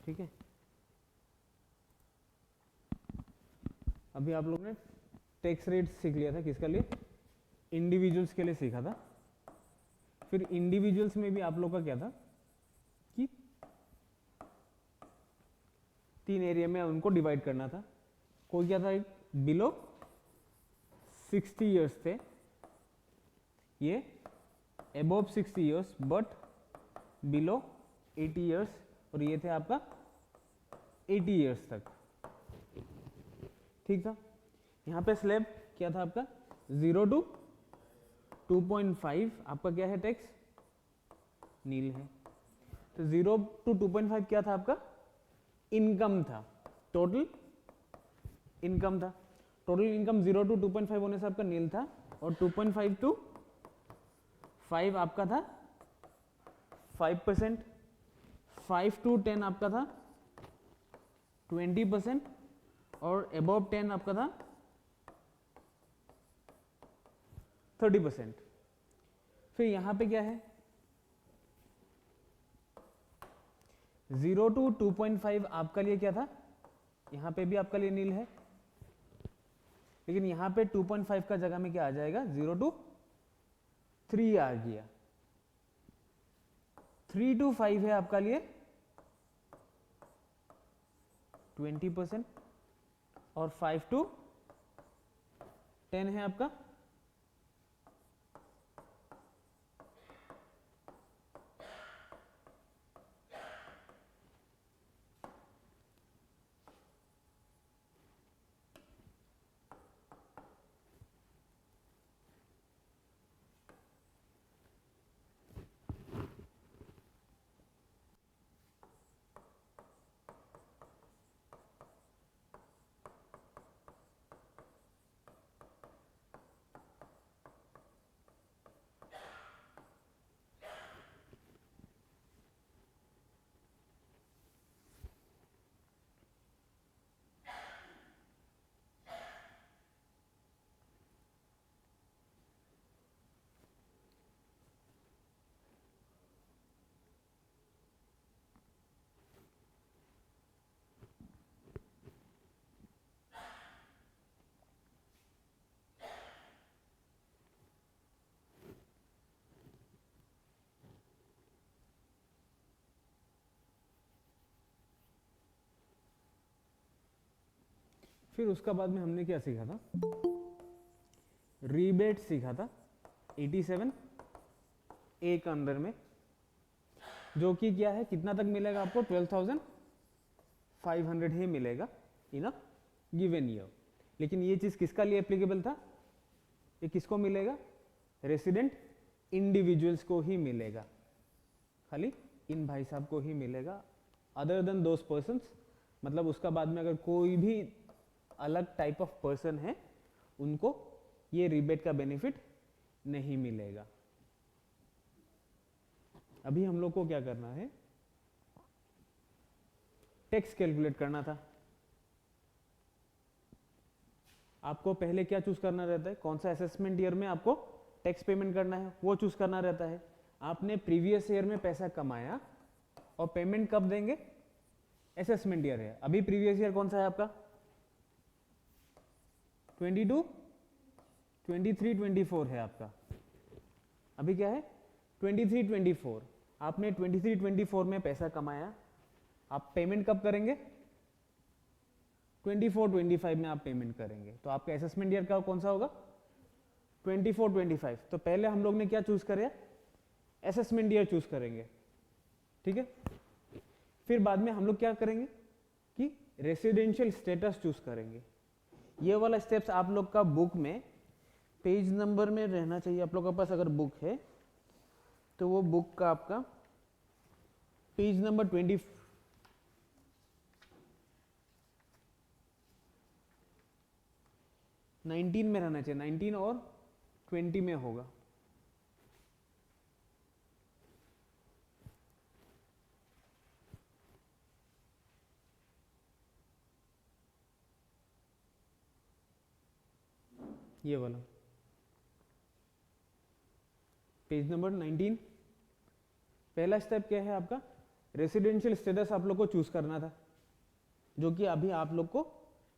ठीक है, अभी आप लोग ने टैक्स रेट सीख लिया था, किसका लिए? इंडिविजुअल्स के लिए सीखा था। फिर इंडिविजुअल्स में भी आप लोग का क्या था कि 3 एरिया में उनको डिवाइड करना था। कोई क्या था, एक बिलो 60 ईयर्स थे, ये above 60 years but below 80 years, और ये थे आपका 80 ईयर्स तक। ठीक था। यहाँ पे स्लैब क्या था आपका 0 to 2.5, आपका क्या है टैक्स? नील है। तो 0 to 2.5 क्या था आपका? इनकम था, टोटल इनकम था। टोटल इनकम 0 to 2.5 होने से आपका नील था, और 2.5 to 5 आपका था 5%, 5 to 10 आपका था 20%, और अबव 10 आपका था 30%। फिर यहां पे क्या है 0 to 2.5 आपका लिए क्या था? यहां पे भी आपका लिए नील है, लेकिन यहां पे 2.5 का जगह में क्या आ जाएगा 0 to 3 आ गया। 3 to 5 है आपका लिए 20%, और 5 to 10 है आपका फिर उसका बाद में हमने क्या सीखा था? रीबेट सीखा था 87 ए के अंदर में, जो कि क्या है, कितना तक मिलेगा आपको? 12,500 ही मिलेगा इन अ गिवन ईयर। लेकिन ये चीज किसका लिए एप्लीकेबल था? ये किसको मिलेगा? रेसिडेंट इंडिविजुअल्स को ही मिलेगा, खाली इन भाई साहब को ही मिलेगा, अदर देन दोज पर्सन्स। मतलब उसका बाद में अगर कोई भी अलग टाइप ऑफ पर्सन है, उनको ये रिबेट का बेनिफिट नहीं मिलेगा। अभी हम लोग को क्या करना है? टैक्स कैलकुलेट करना था। आपको पहले क्या चूज करना रहता है? कौन सा असेसमेंट ईयर में आपको टैक्स पेमेंट करना है, वो चूज करना रहता है। आपने प्रीवियस ईयर में पैसा कमाया और पेमेंट कब देंगे? असेसमेंट ईयर है। अभी प्रीवियस ईयर कौन सा है आपका? 22, 23, 24 है आपका। अभी क्या है? 23, 24। आपने 23, 24 में पैसा कमाया, आप पेमेंट कब करेंगे? 24, 25 में आप पेमेंट करेंगे। तो आपका असेसमेंट ईयर का कौन सा होगा? 24, 25। तो पहले हम लोग ने क्या चूज करें? असेसमेंट ईयर चूज करेंगे, ठीक है। फिर बाद में हम लोग क्या करेंगे कि रेसिडेंशियल स्टेटस चूज करेंगे। ये वाला स्टेप्स आप लोग का बुक में पेज नंबर में रहना चाहिए। आप लोग के पास अगर बुक है तो वो बुक का आपका पेज नंबर 19 में रहना चाहिए। 19 और 20 में होगा। ये वाला पेज नंबर 19। पहला स्टेप क्या है आपका? रेसिडेंशियल स्टेटस आप लोग को चूज करना था, जो कि अभी आप लोग को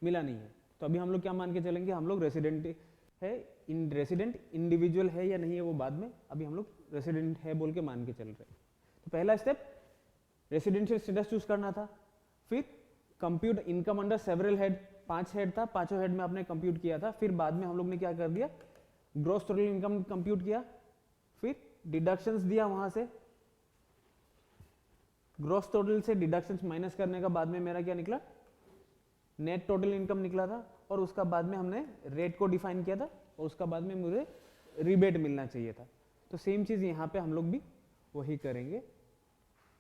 मिला नहीं है। तो अभी हम लोग क्या मान के चलेंगे, हम लोग रेसिडेंट है, रेसिडेंट इंडिविजुअल है या नहीं है वो बाद में, अभी हम लोग रेसिडेंट है बोल के मान के चल रहे हैं। तो पहला स्टेप रेसिडेंशियल स्टेटस चूज करना था, फिर compute income under several head, 5 head था, पांचों हेड में आपने कंप्यूट किया था। फिर बाद में हम लोग ने क्या कर दिया, ग्रॉस टोटल इनकम कंप्यूट किया, फिर डिडक्शंस दिया, वहां से ग्रॉस टोटल से डिडक्शंस माइनस करने का बाद में मेरा क्या निकला, नेट टोटल इनकम निकला था। और उसका बाद में हमने रेट को डिफाइन किया था, और उसका बाद में मुझे रिबेट मिलना चाहिए था। तो सेम चीज यहाँ पे हम लोग भी वही करेंगे।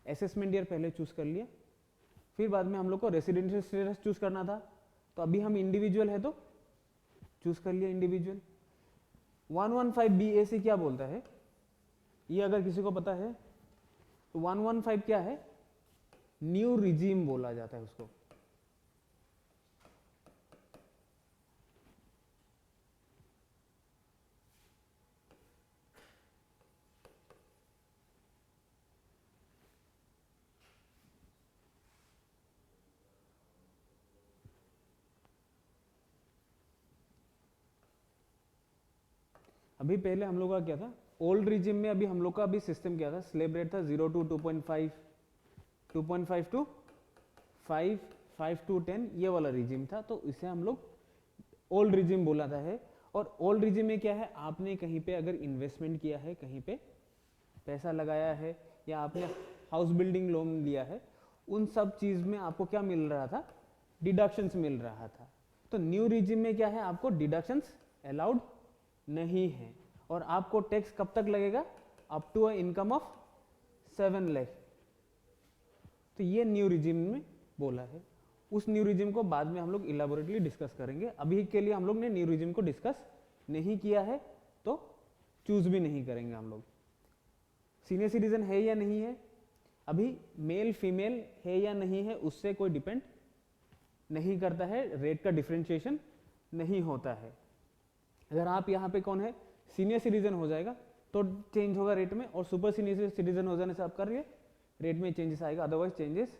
असेसमेंट ईयर पहले चूज कर लिया, फिर बाद में हम लोग को रेसिडेंशियल स्टेटस चूज करना था। तो अभी हम इंडिविजुअल है तो चूज कर लिया इंडिविजुअल। 115 BAC क्या बोलता है, ये अगर किसी को पता है तो 115 क्या है, न्यू रिजीम बोला जाता है उसको। अभी पहले हम लोग का क्या था, ओल्ड रिजिम में अभी हम लोग का अभी सिस्टम क्या था, स्लेब रेट था 0 to 2.5, 2.5 to 5, 5 to 10, ये वाला रिजिम था। तो इसे हम लोग ओल्ड रिजिम बोला था है। और ओल्ड रिजिम में क्या है, आपने कहीं पे अगर इन्वेस्टमेंट किया है, कहीं पे पैसा लगाया है, या आपने हाउस बिल्डिंग लोन लिया है, उन सब चीज में आपको क्या मिल रहा था, डिडक्शंस मिल रहा था। तो न्यू रिजिम में क्या है, आपको डिडक्शंस अलाउड नहीं है, और आपको टैक्स कब तक लगेगा, up to a income of 7 lakh. तो ये न्यू रिजिम में बोला है। उस न्यू रिजिम को बाद में हम लोग इलाबोरेटली डिस्कस करेंगे। अभी के लिए हम लोग ने न्यू रिजिम को डिस्कस नहीं किया है, तो चूज भी नहीं करेंगे हम लोग। सीनियर सिटीजन है या नहीं है, अभी मेल फीमेल है या नहीं है, उससे कोई डिपेंड नहीं करता है, रेट का डिफरेंशिएशन नहीं होता है। अगर आप यहाँ पे कौन है, सीनियर सिटीजन हो जाएगा तो चेंज होगा रेट में, और सुपर सीनियर सिटीजन हो जाने से आपका रेट में चेंजेस आएगा, अदरवाइज चेंजेस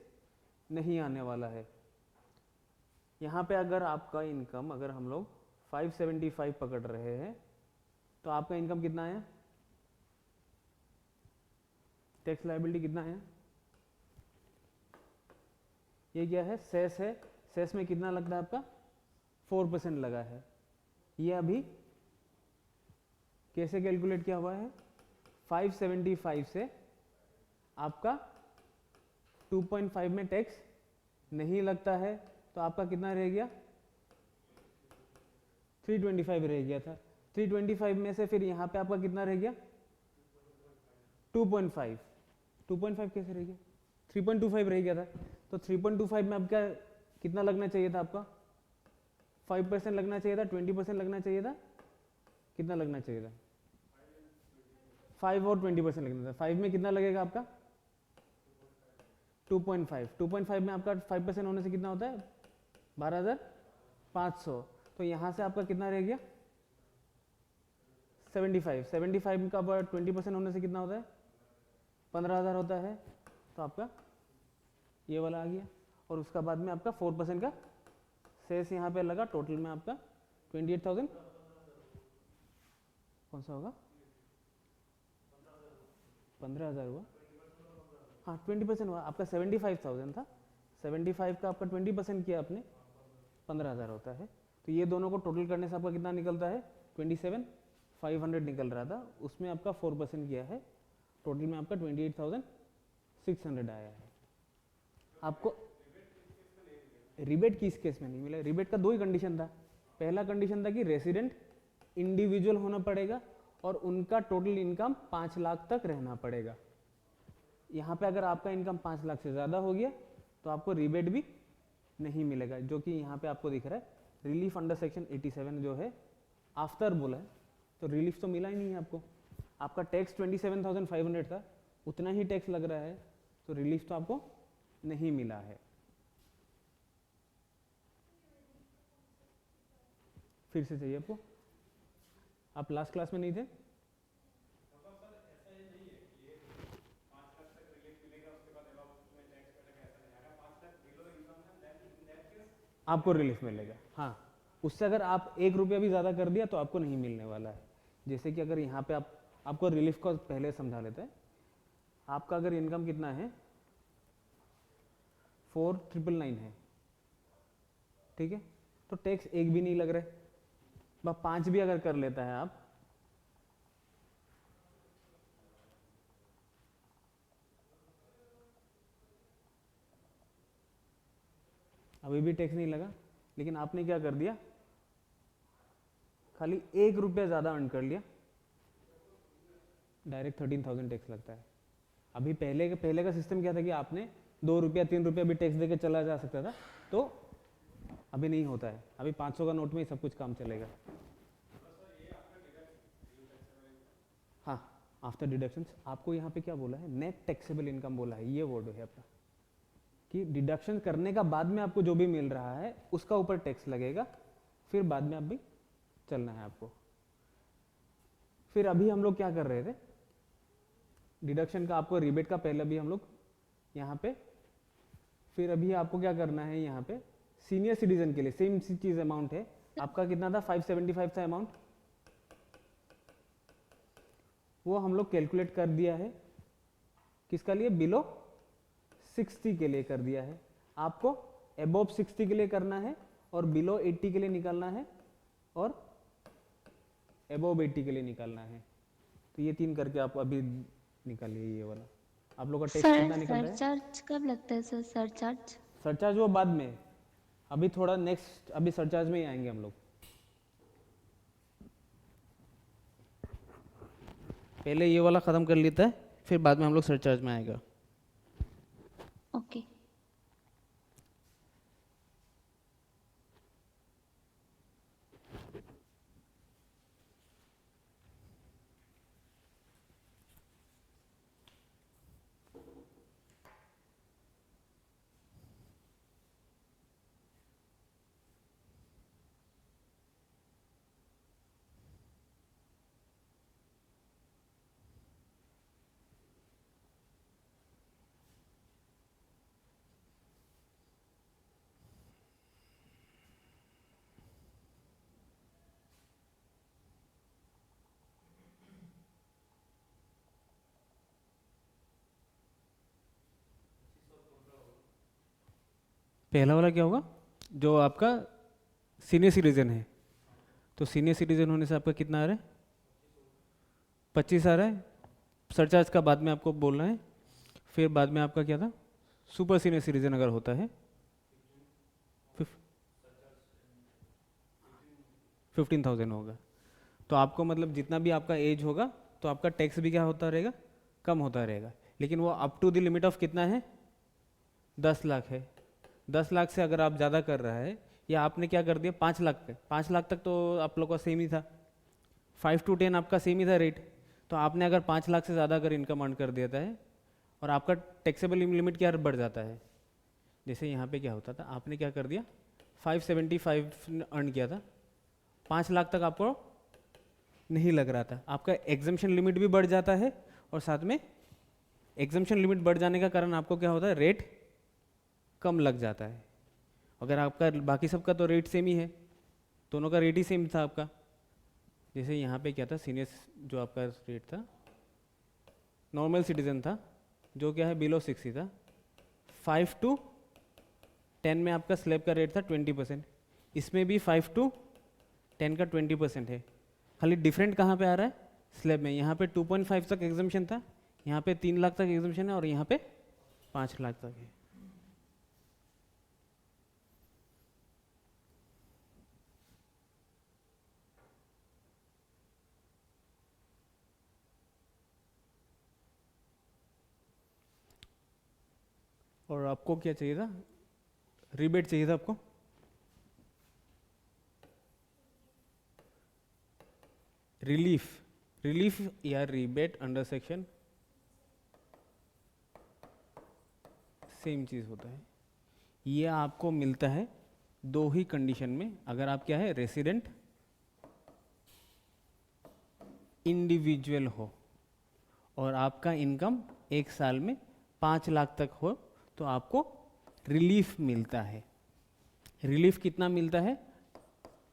नहीं आने वाला है। यहाँ पे अगर आपका इनकम, अगर हम लोग 575 पकड़ रहे हैं, तो आपका इनकम कितना आया, टैक्स लायबिलिटी कितना है, ये क्या है, सेस है। सेस में कितना लगता है आपका, 4% लगा है। ये अभी कैसे कैलकुलेट किया हुआ है, 575 से आपका 2.5 में टैक्स नहीं लगता है, तो आपका कितना रह गया, 325 रह गया था। 325 में से फिर यहाँ पे आपका कितना रह गया, 2.5। 2.5 कैसे रह गया, 3.25 रह गया था। तो 3.25 में आपका कितना लगना चाहिए था, आपका 5% लगना चाहिए था, 20% लगना चाहिए था, कितना लगना चाहिए था, 5 और 20% लगना था। 5 में कितना लगेगा आपका, 2.5। 2.5 में आपका 5% होने से कितना होता है, 12,500। तो यहाँ से आपका कितना रह गया, 75। 75 का 20% होने से कितना होता है, 15,000 होता है। तो आपका ये वाला आ गया, और उसका बाद में आपका 4% का सेस यहाँ पे लगा। टोटल में आपका 28,000 कौन सा होगा, 15,000 हुआ, हाँ 20% हुआ आपका, 75,000 था, 75 का आपका 20% किया आपने, 15,000 होता है। तो ये दोनों को टोटल करने से आपका कितना निकलता है, 27,500 निकल रहा था, उसमें आपका 4% किया है, टोटल में आपका 28,600 आया है। आपको रिबेट किस केस में नहीं मिला, रिबेट का 2 ही कंडीशन था। पहला कंडीशन था कि रेसिडेंट इंडिविजुअल होना पड़ेगा, और उनका टोटल इनकम 5 लाख तक रहना पड़ेगा। यहाँ पे अगर आपका इनकम 5 लाख से ज़्यादा हो गया तो आपको रिबेट भी नहीं मिलेगा, जो कि यहाँ पे आपको दिख रहा है, रिलीफ अंडर सेक्शन 87 जो है आफ्टर बोला है, तो रिलीफ तो मिला ही नहीं है आपको। आपका टैक्स 27,500 था, उतना ही टैक्स लग रहा है, तो रिलीफ तो आपको नहीं मिला है। फिर से चाहिए आपको, आप लास्ट क्लास में नहीं थे, आपको रिलीफ मिलेगा। हाँ, उससे अगर आप 1 रुपया भी ज़्यादा कर दिया तो आपको नहीं मिलने वाला है। जैसे कि अगर यहाँ पे आपको रिलीफ को पहले समझा लेते हैं। आपका अगर इनकम कितना है 4999 है, ठीक है, तो टैक्स एक भी नहीं लग रहा है। 5 भी अगर कर लेता है आप, अभी भी टैक्स नहीं लगा, लेकिन आपने क्या कर दिया, खाली 1 रुपया ज़्यादा अर्न कर लिया, डायरेक्ट 13,000 टैक्स लगता है। अभी पहले का सिस्टम क्या था कि आपने 2 रुपया 3 रुपया भी टैक्स देके चला जा सकता था, तो अभी नहीं होता है। अभी 500 का नोट में ही सब कुछ काम चलेगा। हाँ, आफ्टर डिडक्शंस। आपको यहाँ पे क्या बोला है, नेट टैक्सेबल इनकम बोला है, ये वर्ड है अपना, कि डिडक्शन करने का बाद में आपको जो भी मिल रहा है उसका ऊपर टैक्स लगेगा, फिर बाद में आप भी चलना है आपको। फिर अभी हम लोग क्या कर रहे थे, डिडक्शन का आपको रिबेट का पहले भी हम लोग यहाँ पे, फिर अभी आपको क्या करना है यहाँ पे सीनियर सिटीजन के लिए सेम चीज अमाउंट है। आपका कितना था, 575 था अमाउंट, वो हम लोग कैलकुलेट कर दिया है। किसका लिए, बिलो 60 के लिए कर दिया है। आपको अबोव 60 के लिए करना है और बिलो 80 के लिए निकालना है और अबोव 80 के लिए निकालना है। तो ये 3 करके आप अभी निकालिए ये वाला। आप लोग का टैक्स कितना निकल रहा है? सरचार्ज कब लगता है सर? सरचार्ज सरचार्ज वो बाद में, अभी थोड़ा नेक्स्ट, अभी सरचार्ज में ही आएंगे हम लोग। पहले ये वाला खत्म कर लेता है, फिर बाद में हम लोग सरचार्ज में आएगा। ओके। पहला वाला क्या होगा, जो आपका सीनियर सिटीजन है, तो सीनियर सिटीजन होने से आपका कितना आ रहा है, 25 आ रहा है। सरचार्ज का बाद में आपको बोलना है। फिर बाद में आपका क्या था, सुपर सीनियर सिटीजन अगर होता है 15,000 होगा। तो आपको मतलब जितना भी आपका एज होगा तो आपका टैक्स भी क्या होता रहेगा, कम होता रहेगा। लेकिन वो up to the limit of कितना है, 10 लाख है। 10 लाख से अगर आप ज़्यादा कर रहा है, या आपने क्या कर दिया 5 लाख पे, 5 लाख तक तो आप लोग का सेम ही था, 5 to 10 आपका सेम ही था रेट। तो आपने अगर 5 लाख से ज़्यादा अगर इनकम अर्न कर देता है और आपका टैक्सेबल लिमिट क्या बढ़ जाता है। जैसे यहाँ पे क्या होता था, आपने क्या कर दिया 575 अर्न किया था, 5 लाख तक आपको नहीं लग रहा था, आपका एग्जम्पशन लिमिट भी बढ़ जाता है। और साथ में एग्जम्पशन लिमिट बढ़ जाने का कारण आपको क्या होता है, रेट कम लग जाता है। अगर आपका बाकी सबका तो रेट सेम ही है, दोनों का रेट ही सेम था आपका। जैसे यहाँ पे क्या था, सीनियर जो आपका रेट था, नॉर्मल सिटीजन था, जो क्या है बिलो 60 था। 5 to 10 में आपका स्लैब का रेट था 20%, इसमें भी 5 to 10 का 20% है। खाली डिफरेंट कहाँ पे आ रहा है, स्लैब में। यहाँ पे 2.5 तक एग्जम्पशन था, यहाँ पे 3 लाख तक एग्जम्पशन है, और यहाँ पे 5 लाख तक है। और आपको क्या चाहिए था, रिबेट चाहिए था आपको। रिलीफ या रिबेट अंडर सेक्शन सेम चीज़ होता है। ये आपको मिलता है 2 ही कंडीशन में, अगर आप क्या है रेसिडेंट इंडिविजुअल हो और आपका इनकम 1 साल में 5 लाख तक हो, तो आपको रिलीफ मिलता है। रिलीफ कितना मिलता है?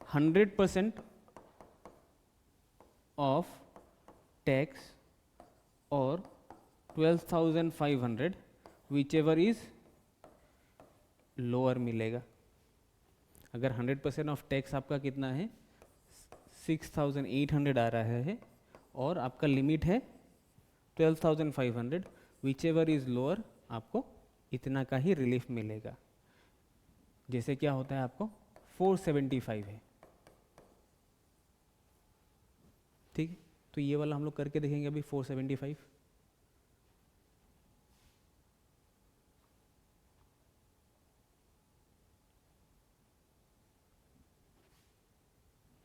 100% ऑफ टैक्स और 12,500 विच एवर इज लोअर मिलेगा। अगर 100% ऑफ टैक्स आपका कितना है 6,800 आ रहा है और आपका लिमिट है 12,500, विच एवर इज लोअर, आपको इतना का ही रिलीफ मिलेगा। जैसे क्या होता है आपको 475 है, ठीक है। तो ये वाला हम लोग करके देखेंगे अभी 475।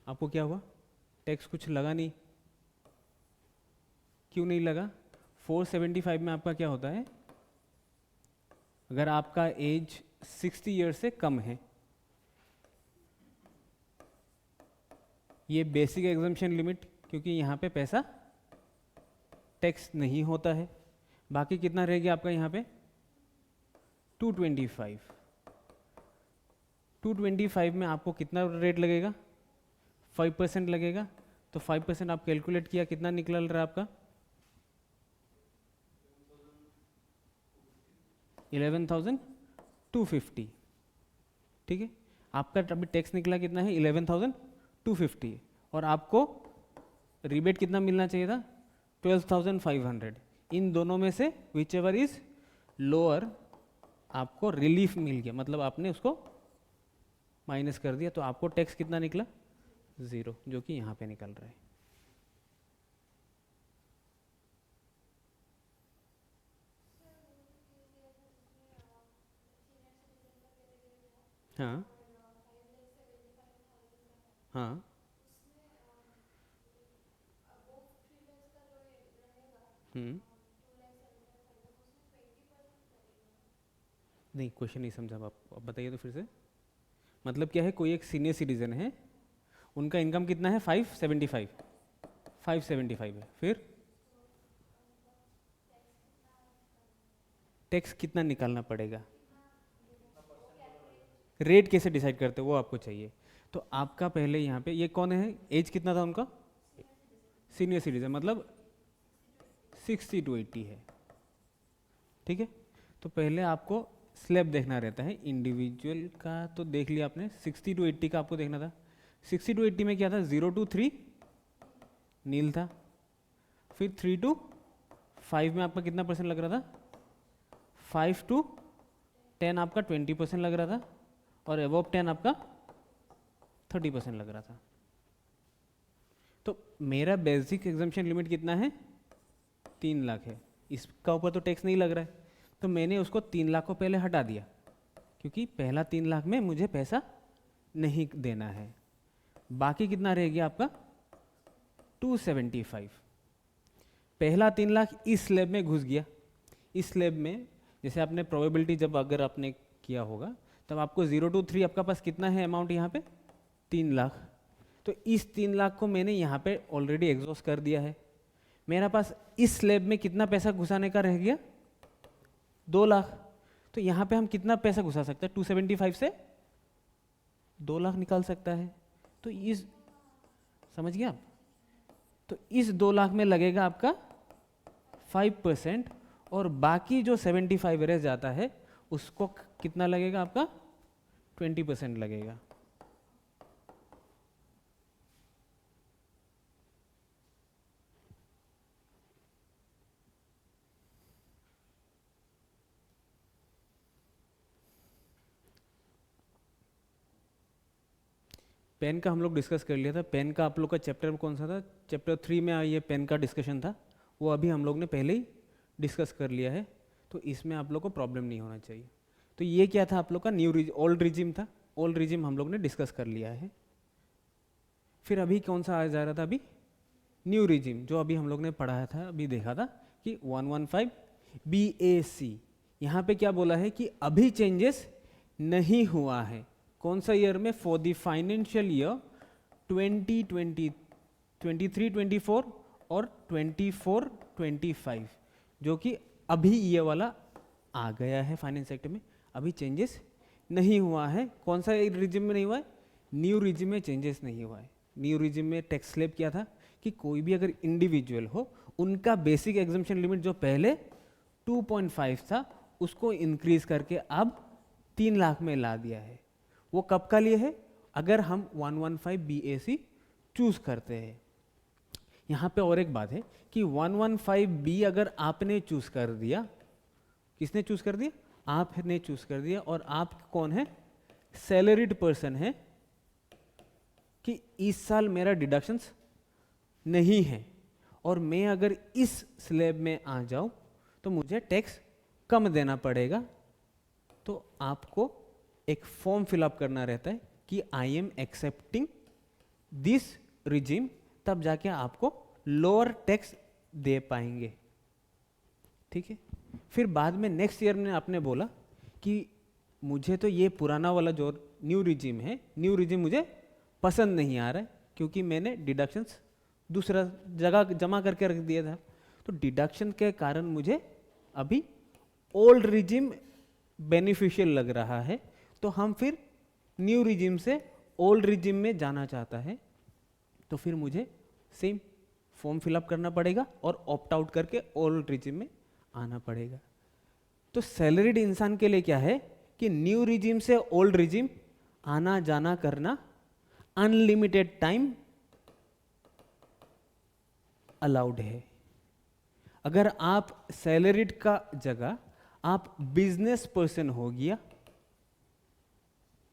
आपको क्या हुआ? टैक्स कुछ लगा नहीं, क्यों नहीं लगा? 475 में आपका क्या होता है, अगर आपका एज 60 ईयर से कम है, ये बेसिक एग्जम्पशन लिमिट, क्योंकि यहाँ पे पैसा टैक्स नहीं होता है। बाकी कितना रह गया आपका यहाँ पे 225। 225 में आपको कितना रेट लगेगा? 5% लगेगा। तो 5% आप कैलकुलेट किया, कितना निकल रहा है आपका? 11,250, ठीक है। आपका अभी टैक्स निकला कितना है? 11,250, और आपको रिबेट कितना मिलना चाहिए था? 12,500। इन दोनों में से विच एवर इज लोअर आपको रिलीफ मिल गया, मतलब आपने उसको माइनस कर दिया, तो आपको टैक्स कितना निकला? 0, जो कि यहाँ पे निकल रहा है। हाँ हाँ, नहीं क्वेश्चन नहीं समझा आप बताइए तो फिर से। मतलब क्या है, कोई एक सीनियर सिटीजन है, उनका इनकम कितना है? 575 है, फिर टैक्स कितना निकालना पड़ेगा? रेट कैसे डिसाइड करते हो वो आपको चाहिए। तो आपका पहले यहाँ पे, ये कौन है, एज कितना था उनका? सीनियर सिटीजन, मतलब 60 to 80 है, ठीक है। तो पहले आपको स्लैब देखना रहता है, इंडिविजुअल का तो देख लिया आपने, 60 to 80 का आपको देखना था। 60 to 80 में क्या था? 0 to 3 नील था, फिर 3 to 5 में आपका कितना परसेंट लग रहा था? 5 to 10 आपका 20% लग रहा था, और अबव 10 आपका 30% लग रहा था। तो मेरा बेसिक एग्जम्पशन लिमिट कितना है? 3 लाख है। इसका ऊपर तो टैक्स नहीं लग रहा है, तो मैंने उसको 3 लाख को पहले हटा दिया, क्योंकि पहला 3 लाख में मुझे पैसा नहीं देना है। बाकी कितना रह गया आपका? 275। पहला 3 लाख इस स्लैब में घुस गया। इस स्लैब में जैसे आपने प्रोबेबिलिटी जब अगर आपने किया होगा, तब आपको 0 to 3 आपका पास कितना है अमाउंट यहाँ पे? 3 लाख। तो इस 3 लाख को मैंने यहाँ पे ऑलरेडी एग्जॉस्ट कर दिया है। मेरा पास इस स्लैब में कितना पैसा घुसाने का रह गया? 2 लाख। तो यहाँ पे हम कितना पैसा घुसा सकते हैं? 275 से 2 लाख निकाल सकता है। तो इस, समझ गया आप? तो इस 2 लाख में लगेगा आपका 5%, और बाकी जो 75 रह जाता है उसको कितना लगेगा आपका? 20% लगेगा। पेन का हम लोग डिस्कस कर लिया था। पेन का आप लोग का चैप्टर कौन सा था? चैप्टर 3 में ये पेन का डिस्कशन था, वो अभी हम लोग ने पहले ही डिस्कस कर लिया है, तो इसमें आप लोग को प्रॉब्लम नहीं होना चाहिए। तो ये क्या था आप लोग का? ओल्ड रिजिम था। ओल्ड रिजिम हम लोग ने डिस्कस कर लिया है। फिर अभी कौन सा आ जा रहा था? अभी न्यू रिजिम, जो अभी हम लोग ने पढ़ाया था, अभी देखा था कि 115 BAC। यहाँ पे क्या बोला है कि अभी चेंजेस नहीं हुआ है। कौन सा ईयर में? फॉर द फाइनेंशियल ईयर 2020, 23-24 और 24-25, जो कि अभी ये वाला आ गया है फाइनेंस सेक्टर में। अभी चेंजेस नहीं हुआ है। कौन सा रिजिम में नहीं हुआ है? न्यू रिजिम में चेंजेस नहीं हुआ है। न्यू रिजिम में टैक्स स्लैब क्या था कि कोई भी अगर इंडिविजुअल हो, उनका बेसिक एग्जम्पशन लिमिट जो पहले 2.5 था उसको इंक्रीज करके अब 3 लाख में ला दिया है। वो कब का लिए है? अगर हम 115 BAC चूज करते हैं। यहाँ पे और एक बात है कि 115B अगर आपने चूज कर दिया, किसने चूज कर दिया? आपने चूज कर दिया, और आप कौन है? सैलरीड पर्सन है, कि इस साल मेरा डिडक्शंस नहीं है और मैं अगर इस स्लैब में आ जाऊं तो मुझे टैक्स कम देना पड़ेगा। तो आपको एक फॉर्म फिलअप करना रहता है कि I am accepting this regime, तब जाके आपको लोअर टैक्स दे पाएंगे। ठीक है। फिर बाद में नेक्स्ट ईयर में आपने बोला कि मुझे तो ये पुराना वाला जो न्यू रिजिम है, न्यू रिजिम मुझे पसंद नहीं आ रहा है क्योंकि मैंने डिडक्शंस दूसरा जगह जमा करके रख दिया था। तो डिडक्शन के कारण मुझे अभी ओल्ड रिजिम बेनिफिशियल लग रहा है, तो हम फिर न्यू रिजिम से ओल्ड रिजिम में जाना चाहता है, तो फिर मुझे सेम फॉर्म फिलअप करना पड़ेगा और ऑप्ट आउट करके ओल्ड रिजिम में आना पड़ेगा। तो सैलरीड इंसान के लिए क्या है कि न्यू रिजिम से ओल्ड रिजिम आना जाना करना अनलिमिटेड टाइम अलाउड है। अगर आप सैलरीड का जगह आप बिजनेस पर्सन हो गया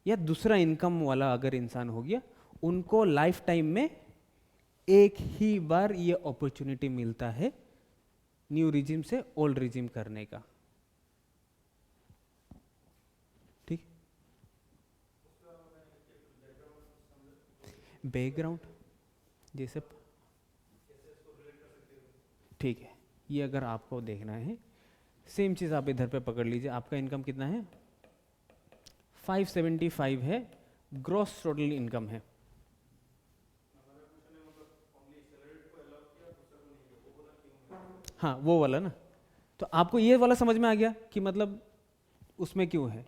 या दूसरा इनकम वाला अगर इंसान हो गया, उनको लाइफ टाइम में एक ही बार ये अपॉर्चुनिटी मिलता है न्यू रिजिम से ओल्ड रिजिम करने का। ठीक। बैकग्राउंड जैसे, ठीक है, ये अगर आपको देखना है, सेम चीज आप इधर पे पकड़ लीजिए। आपका इनकम कितना है? 575 है, ग्रॉस टोटल इनकम है। हाँ, वो वाला ना। तो आपको ये वाला समझ में आ गया कि मतलब उसमें क्यों है।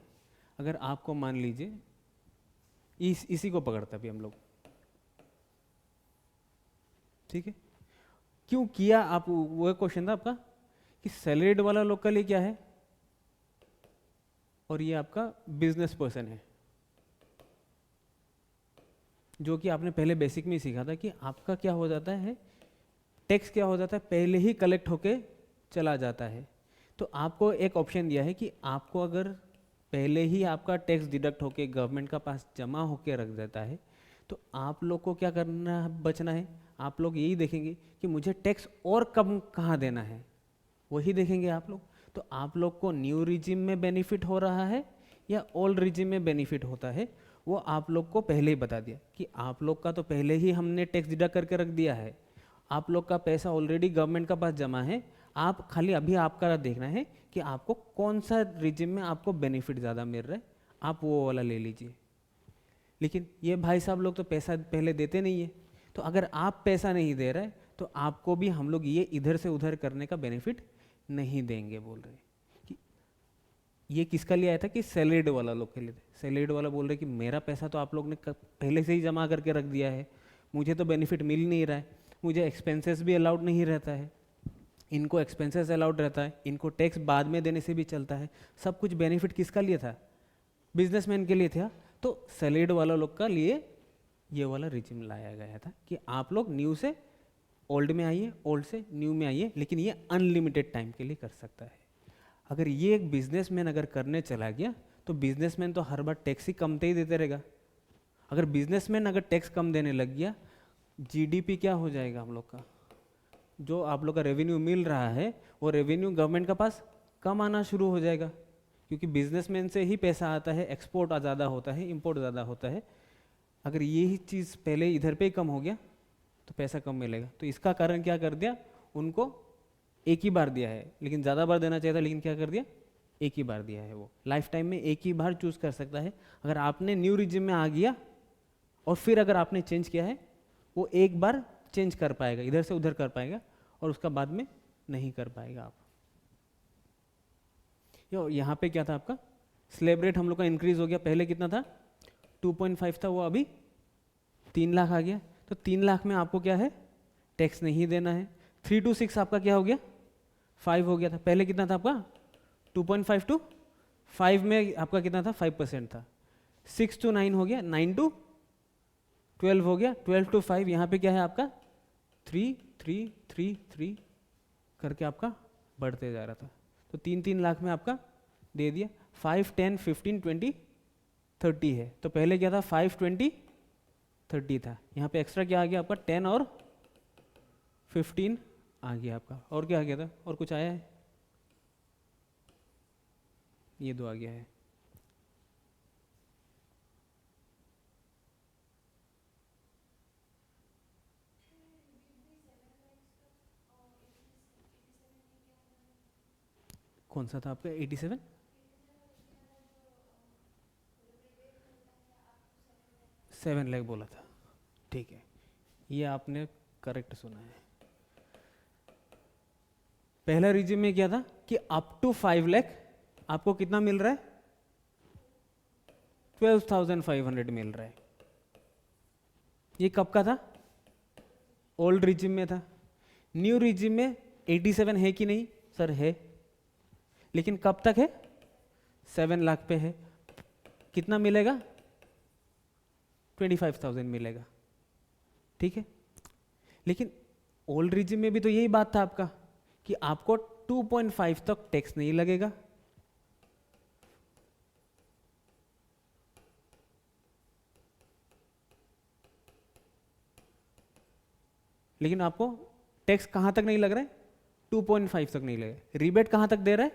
अगर आपको मान लीजिए इसी को पकड़ते अभी हम लोग, ठीक है, क्यों किया आप, वो क्वेश्चन था आपका कि सैलरीड वाला लोग के लिए क्या है और ये आपका बिजनेस पर्सन है, जो कि आपने पहले बेसिक में ही सीखा था कि आपका क्या हो जाता है, टैक्स क्या हो जाता है, पहले ही कलेक्ट होके चला जाता है। तो आपको एक ऑप्शन दिया है कि आपको अगर पहले ही आपका टैक्स डिडक्ट होके गवर्नमेंट का पास जमा होके रख देता है, तो आप लोग को क्या करना बचना है? आप लोग यही देखेंगे कि मुझे टैक्स और कम कहाँ देना है, वही देखेंगे आप लोग। तो आप लोग को न्यू रिजिम में बेनिफिट हो रहा है या ओल्ड रिजिम में बेनिफिट होता है, वो आप लोग को पहले ही बता दिया कि आप लोग का तो पहले ही हमने टैक्स डिडक्ट करके रख दिया है, आप लोग का पैसा ऑलरेडी गवर्नमेंट का पास जमा है, आप खाली अभी आपका देखना है कि आपको कौन सा रिजिम में आपको बेनिफिट ज़्यादा मिल रहा है, आप वो वाला ले लीजिए। लेकिन ये भाई साहब लोग तो पैसा पहले देते नहीं है, तो अगर आप पैसा नहीं दे रहे तो आपको भी हम लोग ये इधर से उधर करने का बेनिफिट नहीं देंगे बोल रहे। कि ये किसका लिए आया था कि सैलरीड वाला लोग के लिए। सैलरीड वाला बोल रहे कि मेरा पैसा तो आप लोग ने पहले से ही जमा करके रख दिया है, मुझे तो बेनिफिट मिल नहीं रहा है, मुझे एक्सपेंसेस भी अलाउड नहीं रहता है, इनको एक्सपेंसेस अलाउड रहता है, इनको टैक्स बाद में देने से भी चलता है, सब कुछ बेनिफिट किसका लिए था? बिजनेसमैन के लिए था। तो सैलरीड वाला लोग का लिए ये वाला रिजिम लाया गया था कि आप लोग न्यू से ओल्ड में आइए, ओल्ड से न्यू में आइए, लेकिन ये अनलिमिटेड टाइम के लिए कर सकता है। अगर ये एक बिजनेसमैन अगर करने चला गया तो बिजनेसमैन तो हर बार टैक्स ही कम ही देते रहेगा। अगर बिजनेसमैन अगर टैक्स कम देने लग गया, जीडीपी क्या हो जाएगा हम लोग का, जो आप लोग का रेवेन्यू मिल रहा है वो रेवेन्यू गवर्नमेंट का पास कम आना शुरू हो जाएगा, क्योंकि बिजनेसमैन से ही पैसा आता है, एक्सपोर्ट ज़्यादा होता है, इंपोर्ट ज़्यादा होता है। अगर यही चीज़ पहले इधर पे ही कम हो गया तो पैसा कम मिलेगा। तो इसका कारण क्या कर दिया, उनको एक ही बार दिया है, लेकिन ज़्यादा बार देना चाहिए था, लेकिन क्या कर दिया, एक ही बार दिया है। वो लाइफ टाइम में एक ही बार चूज़ कर सकता है। अगर आपने न्यू रिजिम में आ गया और फिर अगर आपने चेंज किया है, वो एक बार चेंज कर पाएगा, इधर से उधर कर पाएगा, और उसका बाद में नहीं कर पाएगा आप। यहाँ पे क्या था आपका स्लैब रेट हम लोग का इंक्रीज हो गया, पहले कितना था 2.5 था, वो अभी 3 लाख आ गया। तो 3 लाख में आपको क्या है, टैक्स नहीं देना है। 3 to 6 आपका क्या हो गया, 5 हो गया था, पहले कितना था आपका 2.5 to 5 में आपका कितना था 5% था। 6 to 9 हो गया, 9 to 12 हो गया, 12 to 5 यहाँ पे क्या है आपका 3 3 3 3 करके आपका बढ़ते जा रहा था। तो 3 लाख में आपका दे दिया। 5 10 15 20 30 है, तो पहले क्या था 5 20 30 था, यहाँ पे एक्स्ट्रा क्या आ गया आपका 10 और 15 आ गया आपका। और क्या आ गया था, और कुछ आया है, ये 2 आ गया है। कौन सा था आपका 87? सेवन लाख बोला था, ठीक है, ये आपने करेक्ट सुना है। पहला रिजिम में क्या था कि अप टू 5 लाख आपको कितना मिल रहा है, 12,500 मिल रहा है। ये कब का था, ओल्ड रिजिम में था। न्यू रिजिम में 87 है कि नहीं सर, है, लेकिन कब तक है, 7 लाख पे है। कितना मिलेगा, 25,000 मिलेगा, ठीक है। लेकिन ओल्ड रिजिम में भी तो यही बात था आपका कि आपको 2.5 तक टैक्स नहीं लगेगा, लेकिन आपको टैक्स कहां तक नहीं लग रहा है, 2.5 तक नहीं लगेगा। रिबेट कहां तक दे रहा है,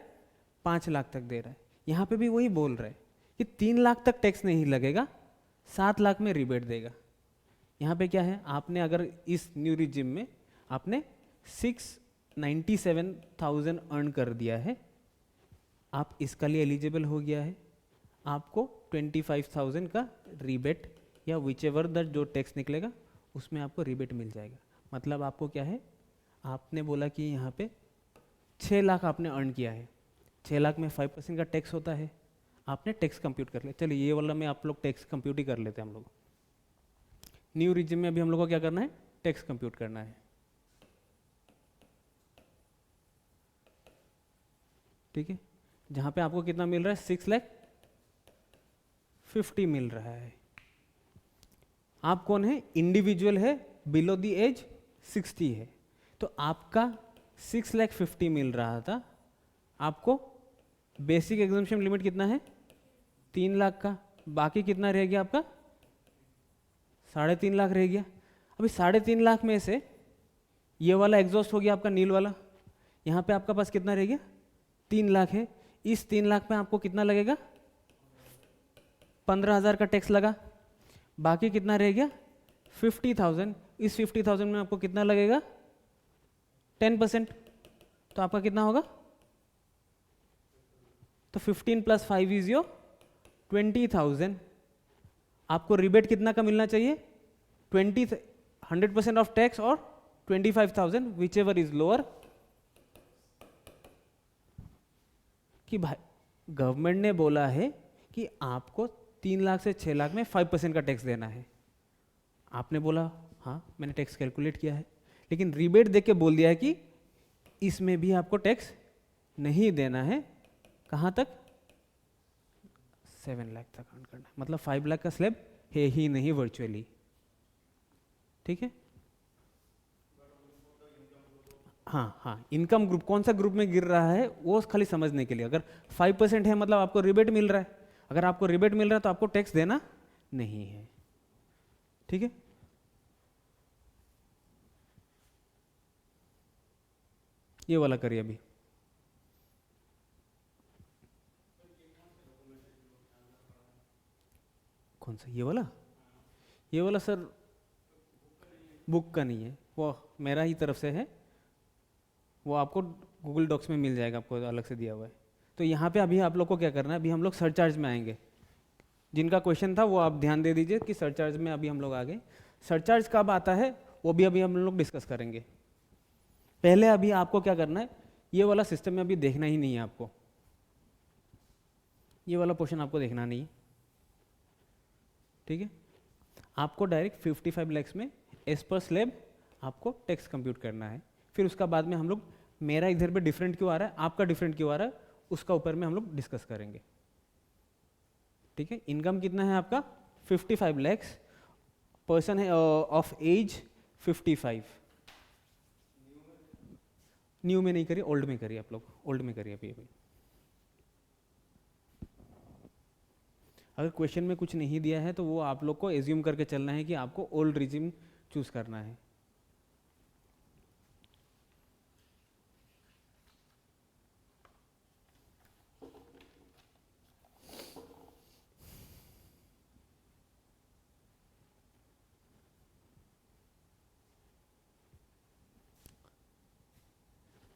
5 लाख तक दे रहा है। यहां पे भी वही बोल रहा है कि 3 लाख तक टैक्स नहीं लगेगा, 7 लाख में रिबेट देगा। यहाँ पे क्या है, आपने अगर इस न्यू रिजिम में आपने 697,000 अर्न कर दिया है, आप इसका लिए एलिजिबल हो गया है, आपको 25,000 का रिबेट या विच एवर द जो टैक्स निकलेगा उसमें आपको रिबेट मिल जाएगा। मतलब आपको क्या है, आपने बोला कि यहाँ पे 6 लाख आपने अर्न किया है, 6 लाख में 5% का टैक्स होता है, आपने टैक्स कंप्यूट कर लिया। चलिए ये वाला में आप लोग टैक्स कंप्यूट ही कर लेते हैं हम लोग। न्यू रिजिम में अभी हम लोग को क्या करना है, टैक्स कंप्यूट करना है, ठीक है। जहां पे आपको कितना मिल रहा है, 6,50,000 मिल रहा है। आप कौन है, इंडिविजुअल है, बिलो द एज 60 है, तो आपका 6,50,000 मिल रहा था। आपको बेसिक एग्जम्पशन लिमिट कितना है, 3 लाख का, बाकी कितना रह गया आपका 3.5 लाख रह गया। अभी 3.5 लाख में से ये वाला एग्जॉस्ट हो गया आपका नील वाला, यहाँ पे आपका पास कितना रह गया 3 लाख है। इस 3 लाख में आपको कितना लगेगा, 15,000 का टैक्स लगा, बाकी कितना रह गया 50,000। इस 50,000 में आपको कितना लगेगा 10%, तो आपका कितना होगा, तो 15 + 5 इज योर 20,000। आपको रिबेट कितना का मिलना चाहिए, 100% ऑफ टैक्स और 25,000 विच एवर इज लोअर। कि भाई गवर्नमेंट ने बोला है कि आपको 3 लाख से 6 लाख में 5% का टैक्स देना है। आपने बोला हाँ मैंने टैक्स कैलकुलेट किया है, लेकिन रिबेट देख के बोल दिया है कि इसमें भी आपको टैक्स नहीं देना है। कहाँ तक, 7 लाख तक अर्न करना है, मतलब 5 लाख का स्लैब है ही नहीं वर्चुअली, ठीक है। हाँ हाँ, इनकम ग्रुप कौन सा ग्रुप में गिर रहा है वो खाली समझने के लिए। अगर 5% है मतलब आपको रिबेट मिल रहा है, अगर आपको रिबेट मिल रहा है तो आपको टैक्स देना नहीं है, ठीक है। ये वाला करिए अभी। कौन सा, ये वाला? ये वाला सर बुक का नहीं है, वो मेरा ही तरफ से है, वो आपको गूगल डॉक्स में मिल जाएगा, आपको अलग से दिया हुआ है। तो यहाँ पे अभी आप लोग को क्या करना है, अभी हम लोग सरचार्ज में आएंगे। जिनका क्वेश्चन था वो आप ध्यान दे दीजिए कि सरचार्ज में अभी हम लोग आ गए। सरचार्ज कब आता है वो भी अभी हम लोग डिस्कस करेंगे। पहले अभी आपको क्या करना है, ये वाला सिस्टम में अभी देखना ही नहीं है आपको। ये वाला पोर्शन आपको देखना नहीं है, ठीक है। आपको डायरेक्ट 55 लैक्स में एज पर स्लैब आपको टैक्स कंप्यूट करना है। फिर उसका बाद में हम लोग मेरा इधर पे डिफरेंट क्यों आ रहा है, आपका डिफरेंट क्यों आ रहा है, उसका ऊपर में हम लोग डिस्कस करेंगे, ठीक है। इनकम कितना है आपका 55 लैक्स, पर्सन है ऑफ एज 55। न्यू में नहीं करिए, ओल्ड में करिए आप लोग, ओल्ड में करिए अभी। अगर क्वेश्चन में कुछ नहीं दिया है तो वो आप लोग को एज्यूम करके चलना है कि आपको ओल्ड रिजिम चूज करना है।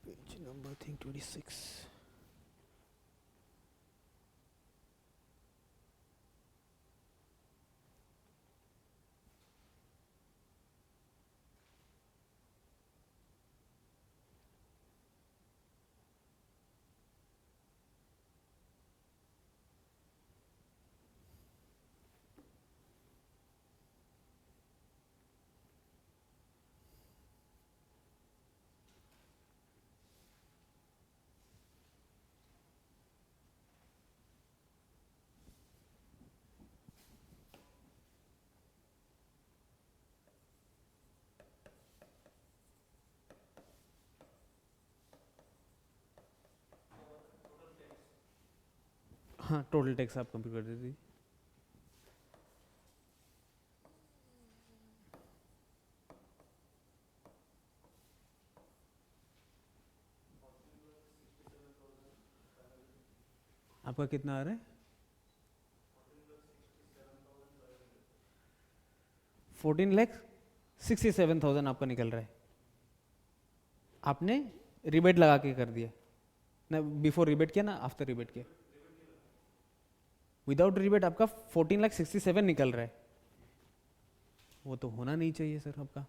Page number think 26। हाँ, टोटल टैक्स आप कंप्यूट कर दीजिए। आपका कितना आ रहा है 14,67,000 आपका निकल रहा है। आपने रिबेट लगा के कर दिया ना, बिफोर रिबेट किया ना आफ्टर रिबेट किया। विदाउट रिबेट आपका 14,67,000 निकल रहा है। वो तो होना नहीं चाहिए सर आपका।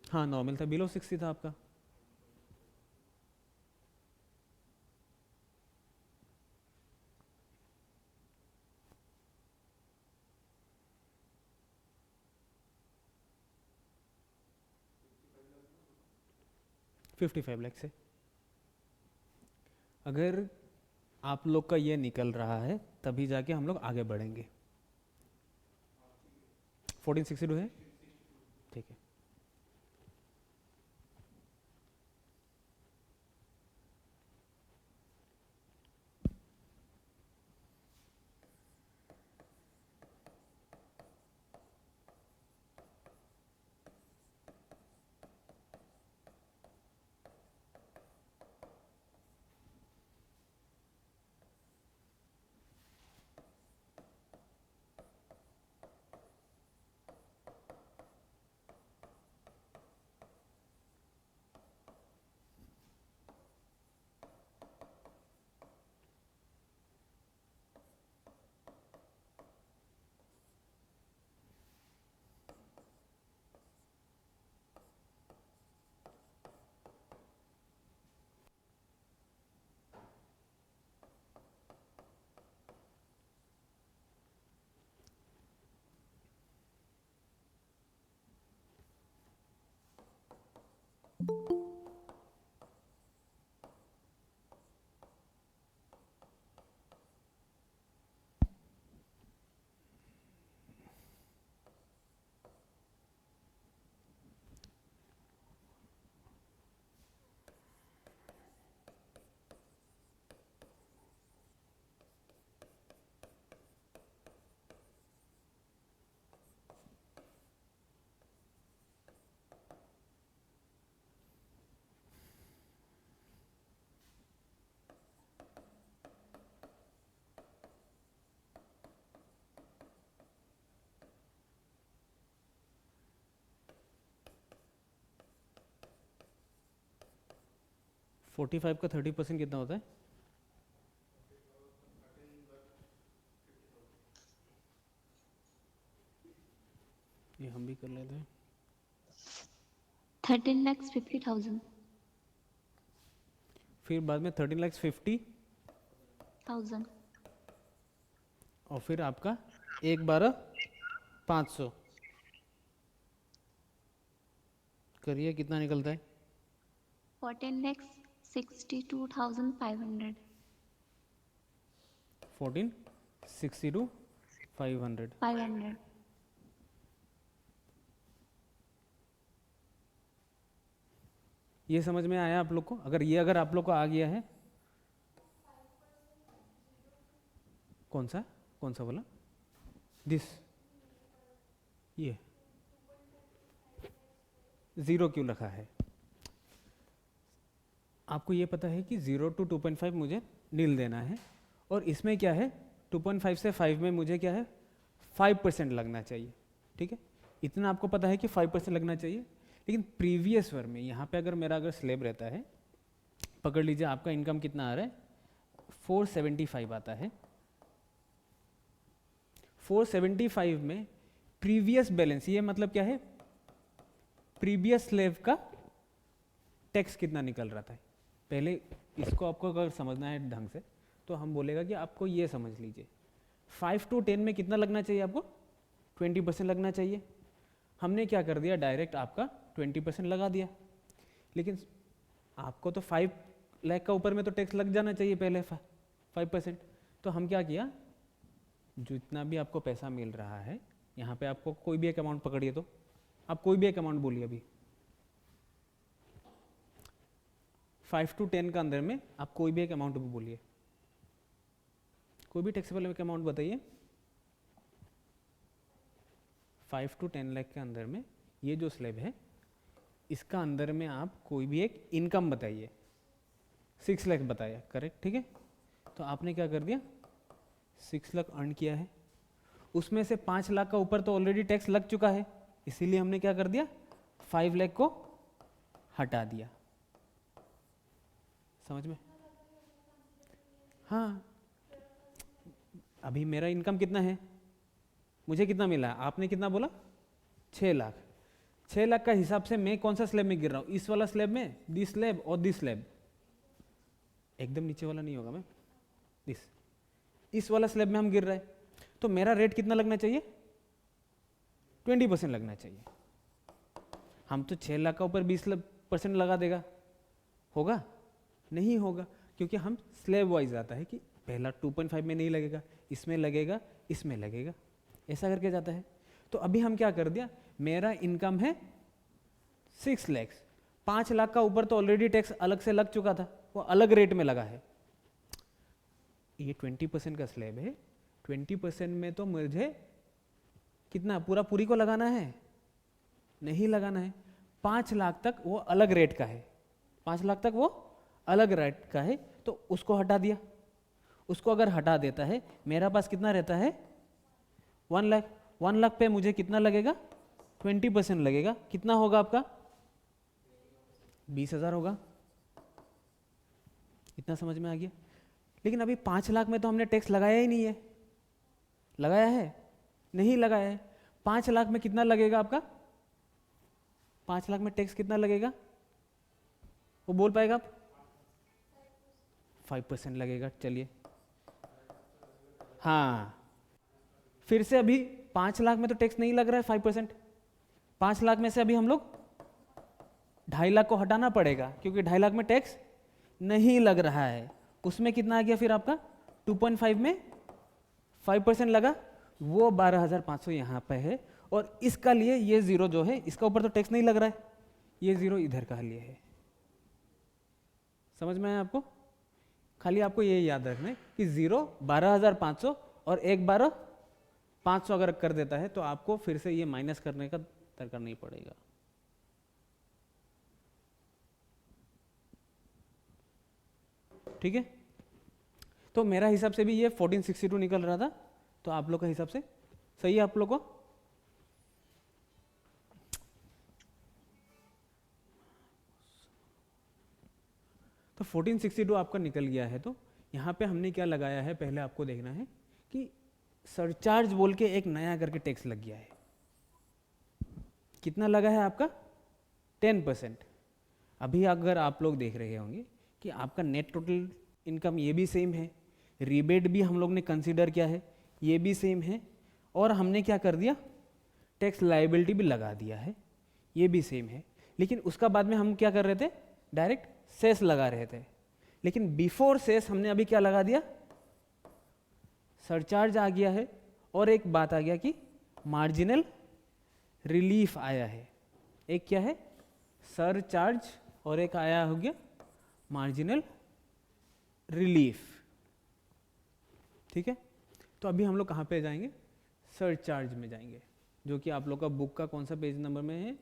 हाँ नॉर्मल था, बिलो 60 था आपका। $55 लाख से अगर आप लोग का ये निकल रहा है तभी जाके हम लोग आगे बढ़ेंगे। 1462 है, ठीक है। फोर्टी फाइव का 30% कितना होता है? ये हम भी कर लेते हैं। 13,50,000। फिर बाद में 13,50,000 और फिर आपका 1,12,500 करिए कितना निकलता है? 14,62,500 14,62,500 500 ये समझ में आया आप लोग को? अगर आप लोग को आ गया है, कौन सा बोला? दिस, ये 0 क्यों रखा है? आपको ये पता है कि 0 to 2.5 मुझे नील देना है, और इसमें क्या है 2.5 से 5 में मुझे क्या है 5% लगना चाहिए, ठीक है? इतना आपको पता है कि 5% लगना चाहिए। लेकिन प्रीवियस ईयर में यहाँ पे अगर स्लैब रहता है, पकड़ लीजिए आपका इनकम कितना आ रहा है 475 आता है। 475 में प्रीवियस बैलेंस, ये मतलब क्या है प्रीवियस स्लैब का टैक्स कितना निकल रहा था। पहले इसको आपको अगर समझना है ढंग से तो हम बोलेगा कि आपको ये समझ लीजिए 5 to 10 में कितना लगना चाहिए आपको 20% लगना चाहिए। हमने क्या कर दिया डायरेक्ट आपका 20% लगा दिया, लेकिन आपको तो 5 लाख का ऊपर में तो टैक्स लग जाना चाहिए पहले 5%। तो हम क्या किया, जितना भी आपको पैसा मिल रहा है यहाँ पे आपको कोई भी एक अमाउंट पकड़िए, तो आप कोई भी एक अमाउंट बोलिए अभी 5 to 10 का अंदर में आप कोई भी एक अमाउंट बोलिए, कोई भी टैक्सेबल एक अमाउंट बताइए। 5 to 10 लाख के अंदर में ये जो स्लैब है इसका अंदर में आप कोई भी एक इनकम बताइए। 6 लाख बताया, करेक्ट, ठीक है? तो आपने क्या कर दिया 6 लाख अर्न किया है, उसमें से 5 लाख का ऊपर तो ऑलरेडी टैक्स लग चुका है, इसीलिए हमने क्या कर दिया 5 लाख को हटा दिया। समझ में? हाँ, अभी मेरा इनकम कितना है, मुझे कितना मिला, आपने कितना बोला 6 लाख। 6 लाख का हिसाब से मैं कौन सा स्लैब में गिर रहा हूँ, इस वाला स्लैब में, दिस स्लैब और दिस स्लैब, एकदम नीचे वाला नहीं होगा मैं, इस वाला स्लैब में हम गिर रहे हैं। तो मेरा रेट कितना लगना चाहिए 20% लगना चाहिए। हम तो 6 लाख का ऊपर 20% लगा देगा, होगा? नहीं होगा, क्योंकि हम स्लैब वाइज आता है कि पहला 2.5 में नहीं लगेगा, इसमें लगेगा, इसमें लगेगा, ऐसा करके जाता है। तो अभी हम क्या कर दिया, मेरा इनकम है 6 लाख, 5 लाख का ऊपर तो ऑलरेडी टैक्स अलग से लग चुका था, वो अलग रेट में लगा है। ये 20% का स्लैब है, 20% में तो मुझे कितना पूरी को लगाना है, नहीं लगाना है। 5 लाख तक वो अलग रेट का है, 5 लाख तक वो अलग रेट का है, तो उसको हटा दिया। उसको अगर हटा देता है मेरा पास कितना रहता है 1 लाख। 1 लाख पे मुझे कितना लगेगा 20% लगेगा, कितना होगा आपका 20,000 होगा। इतना समझ में आ गया? लेकिन अभी 5 लाख में तो हमने टैक्स लगाया ही नहीं है, लगाया है? नहीं लगाया है। 5 लाख में कितना लगेगा आपका, 5 लाख में टैक्स कितना लगेगा वो बोल पाएगा आप? 5% लगेगा। चलिए, हाँ, फिर से अभी 5 लाख में तो टैक्स नहीं लग रहा है 5%। 5 लाख में से अभी हम लोग 2.5 लाख को हटाना पड़ेगा, क्योंकि 2.5 लाख में टैक्स नहीं लग रहा है। उसमें कितना आ गया फिर आपका 2.5 में 5% लगा, वो 12,500 यहाँ पे है। और इसका लिए ये 0 जो है इसका ऊपर तो टैक्स नहीं लग रहा है, ये 0 इधर का लिए है। समझ में आया आपको? खाली आपको ये याद रखना है कि 0 12,500 और 1,12,500 अगर कर देता है तो आपको फिर से ये माइनस करने का दरकार नहीं पड़ेगा। ठीक है? तो मेरा हिसाब से भी ये 1462 निकल रहा था, तो आप लोग का हिसाब से सही है आप लोग को? तो 1462 आपका निकल गया है। तो यहाँ पे हमने क्या लगाया है पहले आपको देखना है कि सरचार्ज बोल के एक नया करके टैक्स लग गया है। कितना लगा है आपका 10%। अभी अगर आप लोग देख रहे होंगे कि आपका नेट टोटल इनकम ये भी सेम है, रिबेट भी हम लोग ने कंसीडर किया है, ये भी सेम है, और हमने क्या कर दिया, टैक्स लायबिलिटी भी लगा दिया है, ये भी सेम है। लेकिन उसका बाद में हम क्या कर रहे थे, डायरेक्ट सेस लगा रहे थे। लेकिन बिफोर सेस हमने अभी क्या लगा दिया, सरचार्ज आ गया है, और एक बात आ गया कि मार्जिनल रिलीफ आया है। एक क्या है, सरचार्ज, और एक आया हो गया मार्जिनल रिलीफ। ठीक है, तो अभी हम लोग कहाँ पे जाएंगे, सरचार्ज में जाएंगे, जो कि आप लोग का बुक का कौन सा पेज नंबर में है,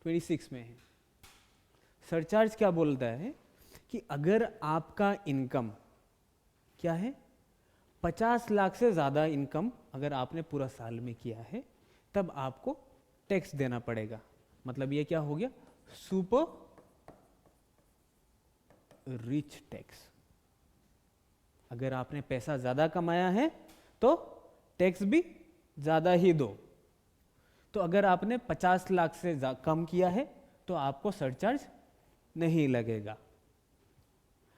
26 में है। सरचार्ज क्या बोलता है कि अगर आपका इनकम क्या है, 50 लाख से ज़्यादा इनकम अगर आपने पूरा साल में किया है, तब आपको टैक्स देना पड़ेगा। मतलब ये क्या हो गया, सुपर रिच टैक्स। अगर आपने पैसा ज़्यादा कमाया है तो टैक्स भी ज़्यादा ही दो। तो अगर आपने 50 लाख से कम किया है तो आपको सरचार्ज नहीं लगेगा।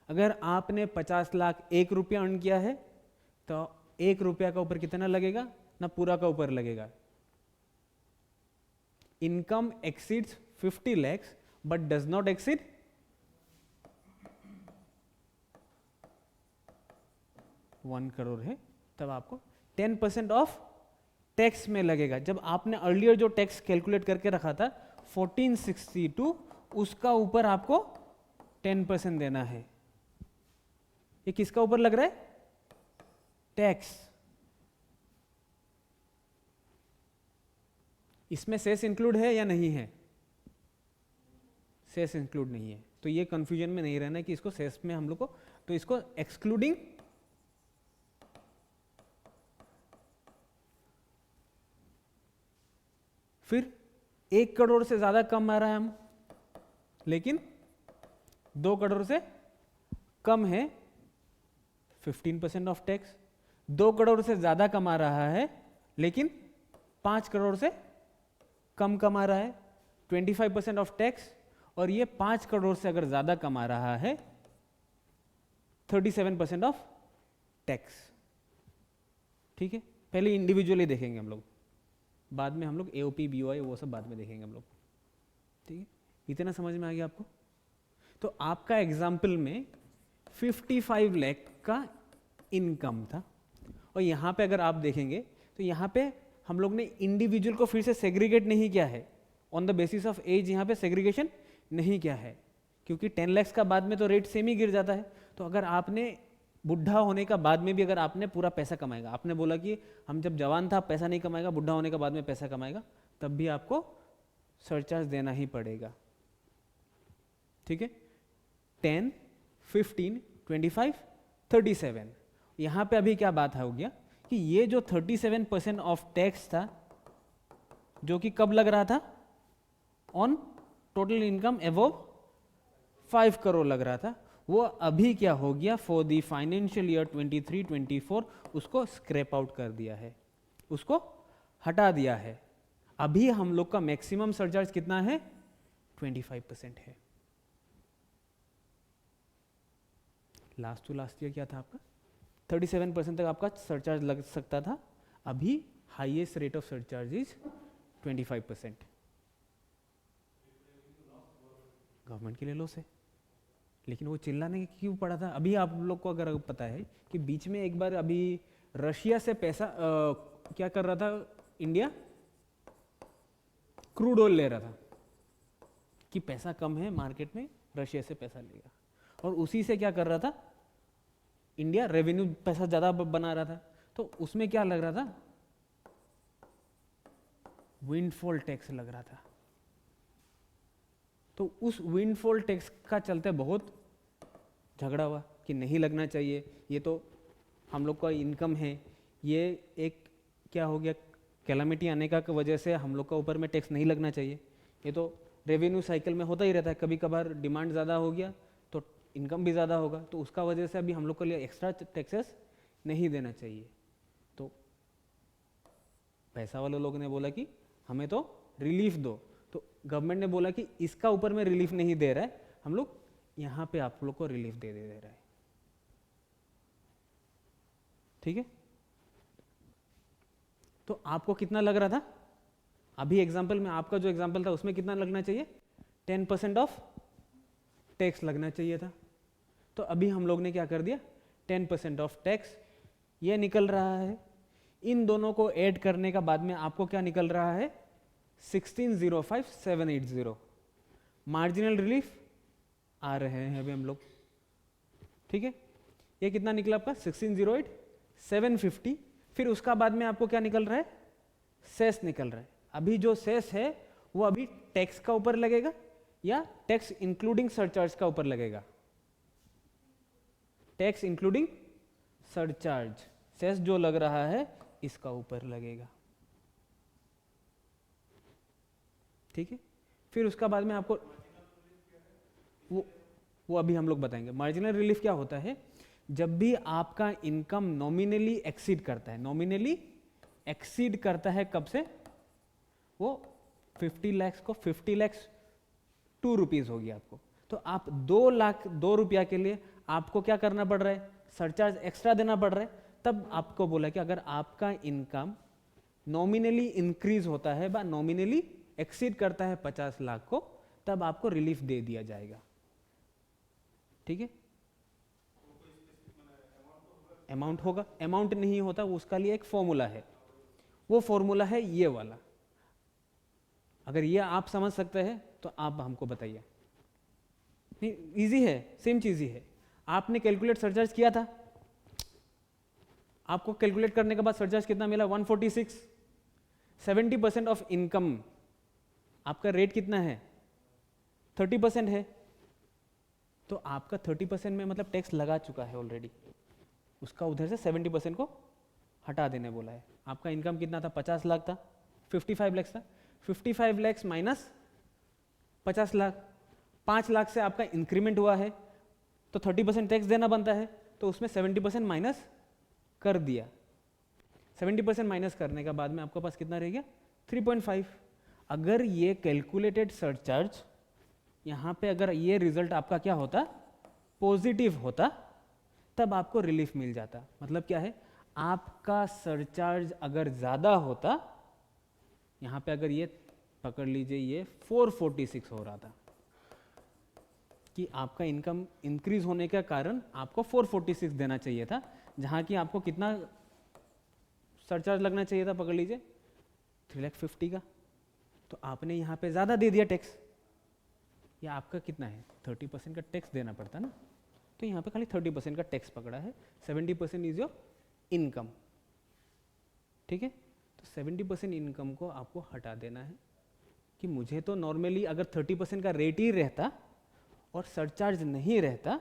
अगर आपने 50 लाख 1 रुपया अर्न किया है तो 1 रुपया का ऊपर कितना लगेगा, ना पूरा का ऊपर लगेगा। Income exceeds 50 lakhs but does not exceed 1 crore है, तब आपको 10% ऑफ टैक्स में लगेगा। जब आपने अर्लियर जो टैक्स कैलकुलेट करके रखा था 1462, उसका ऊपर आपको 10% देना है। ये किसका ऊपर लग रहा है, टैक्स। इसमें सेस इंक्लूड है या नहीं है, सेस इंक्लूड नहीं है। तो ये कंफ्यूजन में नहीं रहना कि इसको सेस में हम लोग को, तो इसको एक्सक्लूडिंग फिर 1 करोड़ से ज्यादा कम आ रहा है हम, लेकिन 2 करोड़ से कम है 15% ऑफ टैक्स। 2 करोड़ से ज्यादा कमा रहा है लेकिन 5 करोड़ से कम कमा रहा है, 25% ऑफ टैक्स। और ये 5 करोड़ से अगर ज्यादा कमा रहा है 37% ऑफ टैक्स। ठीक है, पहले इंडिविजुअली देखेंगे हम लोग, बाद में हम लोग एओपी बीओआई वो सब बाद में देखेंगे हम लोग। ठीक है, इतना समझ में आ गया आपको। तो आपका एग्जाम्पल में 55 लाख का इनकम था, और यहां पे अगर आप देखेंगे तो यहां पे हम लोग ने इंडिविजुअल को फिर से सेग्रीगेट नहीं किया है on the basis of age, यहां पे सेग्रीगेशन नहीं किया है, क्योंकि 10 लाख का बाद में तो रेट सेम ही गिर जाता है। तो अगर आपने बुढ़ा होने का बाद में भी अगर आपने पूरा पैसा कमाएगा, आपने बोला कि हम जब जवान था पैसा नहीं कमाएगा, बुढ़ा होने के बाद में पैसा कमाएगा, तब भी आपको सरचार्ज देना ही पड़ेगा। ठीक है, 10, 15, 25, 37। यहां पे अभी क्या बात हो गया कि ये जो 37% ऑफ टैक्स था, जो कि कब लग रहा था, on total income above 5 crore लग रहा था, वो अभी क्या हो गया, फॉर द फाइनेंशियल ईयर 23-24 उसको स्क्रैप आउट कर दिया है, उसको हटा दिया है। अभी हम लोग का मैक्सिमम सरचार्ज कितना है, 25% है। लास्ट टू लास्ट ईयर क्या था आपका, 37% तक आपका सरचार्ज लग सकता था, अभी highest rate of surcharge is 25%। Government के लिए लॉस है, लेकिन वो चिल्लाने क्यों पड़ा था। अभी आप लोग को अगर पता है कि बीच में एक बार अभी रशिया से पैसा क्या कर रहा था, इंडिया क्रूड ऑयल ले रहा था कि पैसा कम है मार्केट में, रशिया से पैसा लेगा, और उसी से क्या कर रहा था, इंडिया रेवेन्यू पैसा ज्यादा बना रहा था। तो उसमें क्या लग रहा था, विंडफॉल टैक्स लग रहा था। तो उस विंडफॉल टैक्स का चलते बहुत झगड़ा हुआ कि नहीं लगना चाहिए, ये तो हम लोग का इनकम है, ये एक क्या हो गया, कैलामिटी आने का वजह से हम लोग का ऊपर में टैक्स नहीं लगना चाहिए। ये तो रेवेन्यू साइकिल में होता ही रहता है, कभी कभार डिमांड ज़्यादा हो गया तो इनकम भी ज़्यादा होगा, तो उसका वजह से अभी हम लोग के लिए एक्स्ट्रा टैक्सेस नहीं देना चाहिए। तो पैसा वाले लोग ने बोला कि हमें तो रिलीफ दो, तो गवर्नमेंट ने बोला कि इसका ऊपर में रिलीफ नहीं दे रहा है, हम लोग यहाँ पे आप लोग को रिलीफ दे रहा है। ठीक है, तो आपको कितना लग रहा था अभी एग्जाम्पल में? आपका जो एग्जाम्पल था उसमें कितना लगना चाहिए? 10% ऑफ टैक्स लगना चाहिए था। तो अभी हम लोग ने क्या कर दिया, 10% ऑफ टैक्स ये निकल रहा है। इन दोनों को ऐड करने का बाद में आपको क्या निकल रहा है? 16,05,780 मार्जिनल रिलीफ आ रहे हैं अभी हम लोग। ठीक है, ये कितना निकला आपका? 16,08,750। फिर उसका बाद में आपको क्या निकल रहा है? सेस निकल रहा है। अभी जो सेस है वो अभी टैक्स का ऊपर लगेगा या टैक्स इंक्लूडिंग सरचार्ज का ऊपर लगेगा? टैक्स इंक्लूडिंग सरचार्ज, सेस जो लग रहा है इसका ऊपर लगेगा। ठीक है, फिर उसका बाद में आपको वो अभी हम लोग बताएंगे। मार्जिनल रिलीफ क्या होता है? जब भी आपका इनकम नॉमिनली एक्सीड करता है, नॉमिनली एक्सीड करता है कब से? वो 50 लाख को 50 लाख 2 रुपीज होगी आपको, तो आप 2 लाख 2 रुपया के लिए आपको क्या करना पड़ रहा है? सरचार्ज एक्स्ट्रा देना पड़ रहा है। तब आपको बोला कि अगर आपका इनकम नॉमिनली इंक्रीज होता है बा नॉमिनली एक्सीड करता है 50 लाख को, तब आपको रिलीफ दे दिया जाएगा। ठीक है, अमाउंट होगा, अमाउंट नहीं होता उसका लिए एक फॉर्मूला है, वो फॉर्मूला है ये वाला। अगर ये आप समझ सकते हैं तो आप हमको बताइए। नहीं, इजी है, सेम चीज ही है। आपने कैलकुलेट सरचार्ज किया था, आपको कैलकुलेट करने के बाद सरचार्ज कितना मिला? 146। 70% ऑफ इनकम, आपका रेट कितना है? 30% है। तो आपका 30% में मतलब टैक्स लगा चुका है ऑलरेडी, उसका उधर से 70% को हटा देने बोला है। आपका इनकम कितना था? 50 लाख था, 55 लाख था। 55 लाख माइनस 50 लाख, 5 लाख से आपका इंक्रीमेंट हुआ है तो 30% टैक्स देना बनता है, तो उसमें 70% माइनस कर दिया। 70% माइनस करने का बाद में आपके पास कितना रह गया? 3.5। अगर ये कैलकुलेटेड सरचार्ज यहाँ पे अगर ये रिजल्ट आपका क्या होता? पॉजिटिव होता, तब आपको रिलीफ मिल जाता। मतलब क्या है? आपका सरचार्ज अगर ज़्यादा होता, यहाँ पे अगर ये पकड़ लीजिए ये 446 हो रहा था कि आपका इनकम इंक्रीज होने के कारण आपको 446 देना चाहिए था, जहाँ की आपको कितना सरचार्ज लगना चाहिए था? पकड़ लीजिए 350 का। तो आपने यहाँ पे ज़्यादा दे दिया टैक्स। या आपका कितना है? 30% का टैक्स देना पड़ता ना, तो यहाँ पे खाली 30% का टैक्स पकड़ा है। 70% इज योर इनकम। ठीक है, तो 70% इनकम को आपको हटा देना है कि मुझे तो नॉर्मली अगर 30% का रेट ही रहता और सरचार्ज नहीं रहता,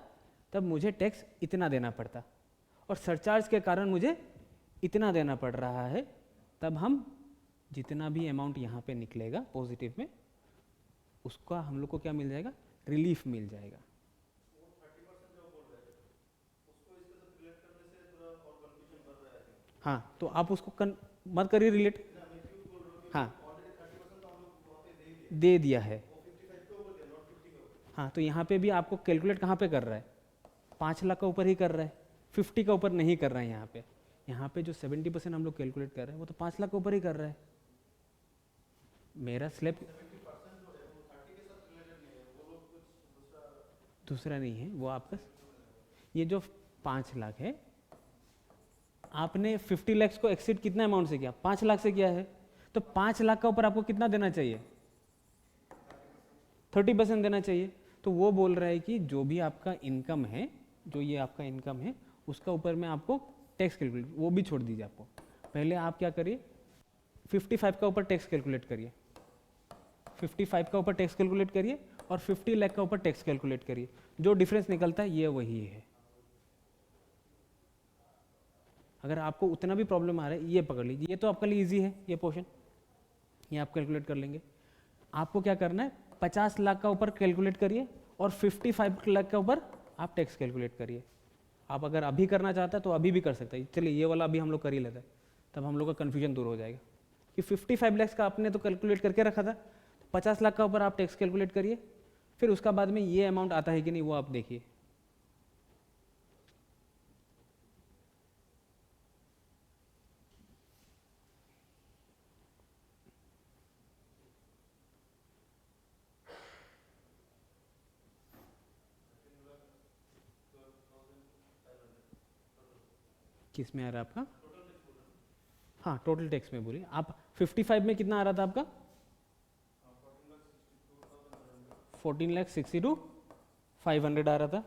तब मुझे टैक्स इतना देना पड़ता, और सरचार्ज के कारण मुझे इतना देना पड़ रहा है। तब हम जितना भी अमाउंट यहाँ पे निकलेगा पॉजिटिव में, उसका हम लोग को क्या मिल जाएगा? रिलीफ मिल जाएगा। हाँ, तो आप उसको मत करिए रिलेट। हाँ, दे दिया है। हाँ, तो यहाँ पे भी आपको कैलकुलेट कहाँ पे कर रहा है? 5 लाख का ऊपर ही कर रहा है, 50 का ऊपर नहीं कर रहा है। यहाँ पे जो 70% हम लोग कैलकुलेट कर रहे हैं वो तो 5 लाख का ऊपर ही कर रहा है। मेरा स्लैब दूसरा नहीं है, वो आपका ये जो 5 लाख है, आपने 50 लाख को एक्सीड कितना अमाउंट से किया? 5 लाख से किया है। तो 5 लाख का ऊपर आपको कितना देना चाहिए? 30% देना चाहिए। तो वो बोल रहा है कि जो भी आपका इनकम है, जो ये आपका इनकम है, उसका ऊपर में आपको टैक्स कैलकुलेट, वो भी छोड़ दीजिए। आपको पहले आप क्या करिए, 55 का ऊपर टैक्स कैलकुलेट करिए, 55 का ऊपर टैक्स कैलकुलेट करिए, और 50 लाख का ऊपर टैक्स कैलकुलेट करिए। जो डिफरेंस निकलता है ये वही है। अगर आपको उतना भी प्रॉब्लम आ रहा है, ये पकड़ लीजिए, ये तो आपके लिए इजी है, ये पोर्शन ये आप कैलकुलेट कर लेंगे। आपको क्या करना है? 50 लाख का ऊपर कैलकुलेट करिए, और 55 लाख का ऊपर आप टैक्स कैलकुलेट करिए। आप अगर अभी करना चाहते हैं तो अभी भी कर सकते हैं। चलिए ये वाला अभी हम लोग कर ही लेते हैं, तब हम लोग का कन्फ्यूजन दूर हो जाएगा कि 55 लाख का आपने तो कैलकुलेट करके रखा था, 50 लाख का ऊपर आप टैक्स कैलकुलेट करिए, फिर उसका बाद में ये अमाउंट आता है कि नहीं वो आप देखिए। किस में आ रहा है आपका? हाँ टोटल टैक्स में बोलिए आप। 55 में कितना आ रहा था आपका? 14,62,500 आ रहा था।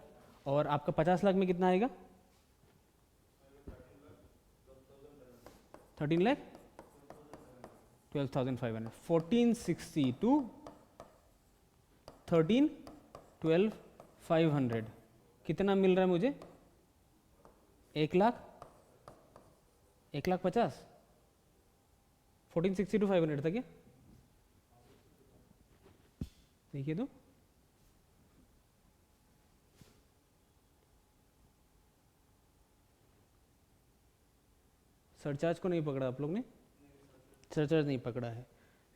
और आपका 50 लाख में कितना आएगा? 13,12,500। 1462 13,12,500 कितना मिल रहा है मुझे? 1,50,000 1462,500 था क्या? देखिए तो सरचार्ज को नहीं पकड़ा आप लोग ने? सरचार्ज नहीं पकड़ा है।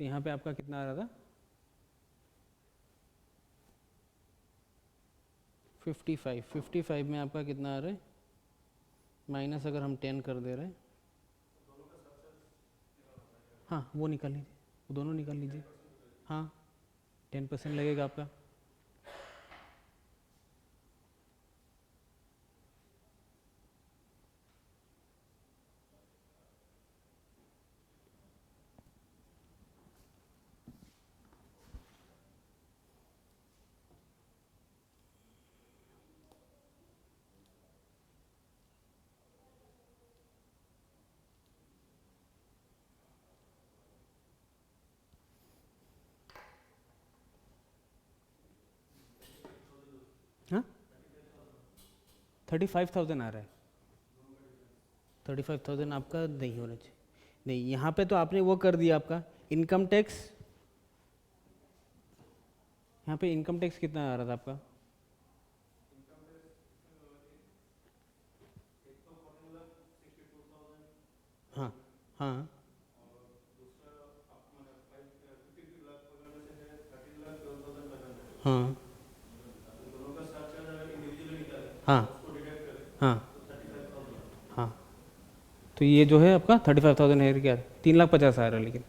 तो यहाँ पे आपका कितना आ रहा था? 55 में आपका कितना आ रहा है? माइनस अगर हम 10 कर दे रहे हैं, हाँ वो निकाल लीजिए, वो दोनों निकाल लीजिए। हाँ 10% लगेगा आपका। हाँ 35,000 आ रहा है। 35,000 आपका नहीं होना चाहिए। नहीं, यहाँ पे तो आपने वो कर दिया आपका इनकम टैक्स। यहाँ पे इनकम टैक्स कितना आ रहा था आपका? हाँ हाँ हाँ हाँ हाँ हाँ। तो ये जो है आपका 35,000 है क्या? 3,50,000 आ रहा है लेकिन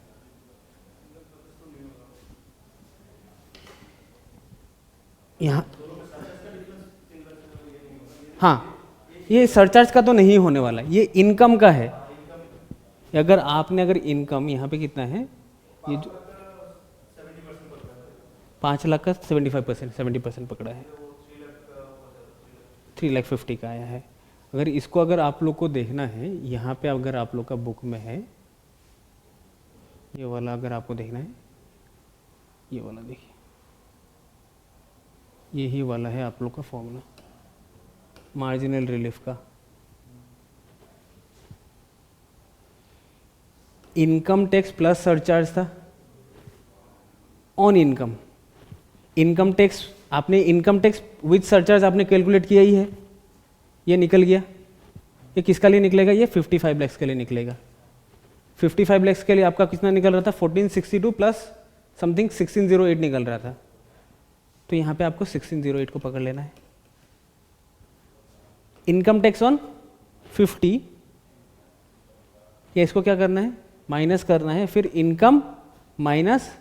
यहाँ। हाँ ये सरचार्ज का तो नहीं होने वाला, ये इनकम का है। अगर आपने अगर इनकम यहाँ पे कितना है, ये जो 5 लाख का 75% 70% पकड़ा है, 3,50,000 का आया है। अगर इसको अगर आप लोग को देखना है, यहाँ पे अगर आप लोग का बुक में है ये वाला, अगर आपको देखना है ये वाला देखिए, यही वाला है आप लोग का फॉर्मूला मार्जिनल रिलीफ का। इनकम टैक्स प्लस सरचार्ज था ऑन इनकम। इनकम टैक्स आपने इनकम टैक्स विद सरचार्ज आपने कैलकुलेट किया ही है, ये निकल गया। ये किसका लिए निकलेगा? ये 55 लाख के लिए निकलेगा। 55 लाख के लिए आपका कितना निकल रहा था? 1462 प्लस समथिंग 1608 निकल रहा था। तो यहाँ पे आपको 1608 को पकड़ लेना है। इनकम टैक्स ऑन 50, या इसको क्या करना है? माइनस करना है, फिर इनकम माइनस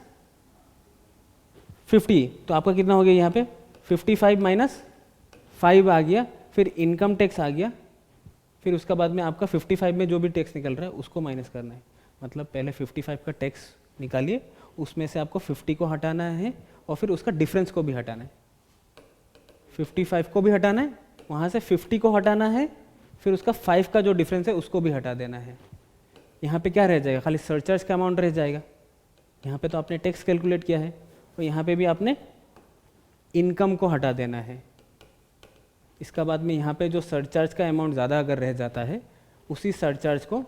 50। तो आपका कितना हो गया यहाँ पे? 55 माइनस 5 आ गया, फिर इनकम टैक्स आ गया, फिर उसका बाद में आपका 55 में जो भी टैक्स निकल रहा है उसको माइनस करना है। मतलब पहले 55 का टैक्स निकालिए, उसमें से आपको 50 को हटाना है और फिर उसका डिफरेंस को भी हटाना है। 55 को भी हटाना है, वहाँ से 50 को हटाना है, फिर उसका 5 का जो डिफरेंस है उसको भी हटा देना है। यहाँ पे क्या रह जाएगा? खाली सरचार्ज का अमाउंट रह जाएगा। यहाँ पे तो आपने टैक्स कैलकुलेट किया है, और यहाँ पे भी आपने इनकम को हटा देना है। इसका बाद में यहाँ पे जो सरचार्ज का अमाउंट ज़्यादा अगर रह जाता है, उसी सरचार्ज को,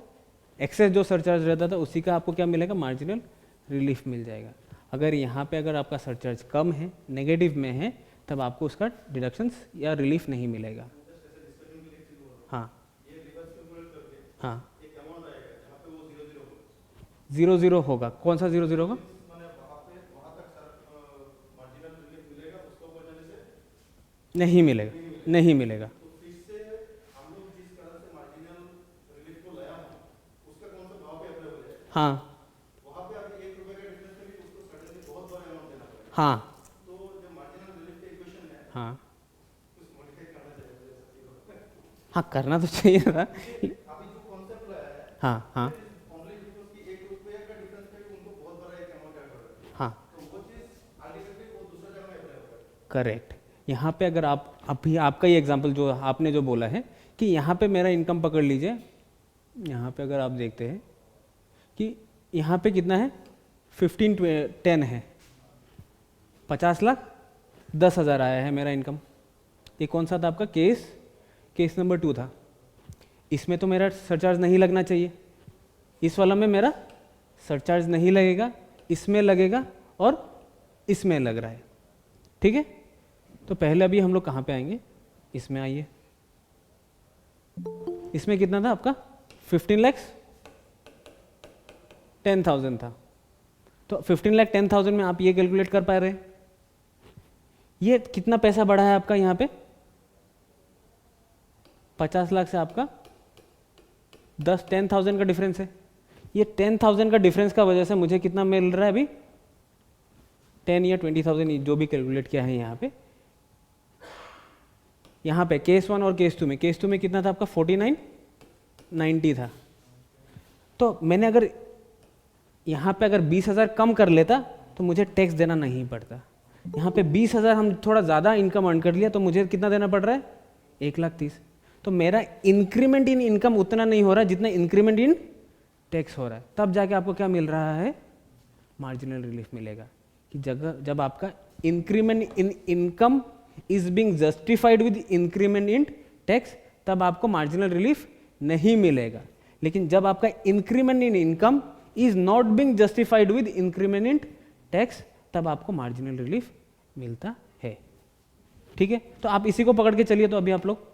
एक्सेस जो सरचार्ज रहता था उसी का आपको क्या मिलेगा? मार्जिनल रिलीफ मिल जाएगा। अगर यहाँ पे अगर आपका सरचार्ज कम है, नेगेटिव में है, तब आपको उसका डिडक्शंस या रिलीफ नहीं मिलेगा। हाँ हाँ 0 0 होगा। कौन सा 0 0 होगा? नहीं मिलेगा, नहीं मिलेगा। हाँ हाँ हाँ हाँ, करना तो चाहिए था। हाँ हाँ हाँ, करेक्ट। यहाँ पे अगर आप अभी आपका ये एग्जांपल जो आपने जो बोला है कि यहाँ पे मेरा इनकम पकड़ लीजिए, यहाँ पे अगर आप देखते हैं कि यहाँ पे कितना है 10 है, 50 लाख 10,000 आया है मेरा इनकम। ये कौन सा था आपका केस नंबर 2 था। इसमें तो मेरा सरचार्ज नहीं लगना चाहिए, इस वाला में मेरा सरचार्ज नहीं लगेगा, इसमें लगेगा और इसमें लग रहा है। ठीक है, तो पहले अभी हम लोग कहाँ पे आएंगे, इसमें आइए। इसमें कितना था आपका 15,10,000 था। तो 15,10,000 में आप ये कैलकुलेट कर पा रहे हैं, ये कितना पैसा बढ़ा है आपका यहाँ पे 50 लाख से आपका 10,000 का डिफरेंस है। ये 10,000 का डिफरेंस का वजह से मुझे कितना मिल रहा है अभी 10 या 20,000 जो भी कैलकुलेट किया है यहाँ पे केस 1 और केस 2 में। केस 2 में कितना था आपका 49,90 था। तो मैंने अगर यहाँ पे अगर 20,000 कम कर लेता तो मुझे टैक्स देना नहीं पड़ता। यहाँ पे 20,000 हम थोड़ा ज़्यादा इनकम अर्न कर लिया तो मुझे कितना देना पड़ रहा है 1,30,000। तो मेरा इंक्रीमेंट इन इनकम उतना नहीं हो रहा जितना इंक्रीमेंट इन टैक्स हो रहा है। तब जाके आपको क्या मिल रहा है, मार्जिनल रिलीफ मिलेगा। कि जब आपका increment in income is being justified with increment in tax, तब आपको मार्जिनल रिलीफ नहीं मिलेगा। लेकिन जब आपका increment in income is not being justified with increment in tax, तब आपको मार्जिनल रिलीफ मिलता है। ठीक है, तो आप इसी को पकड़ के चलिए। तो अभी आप लोग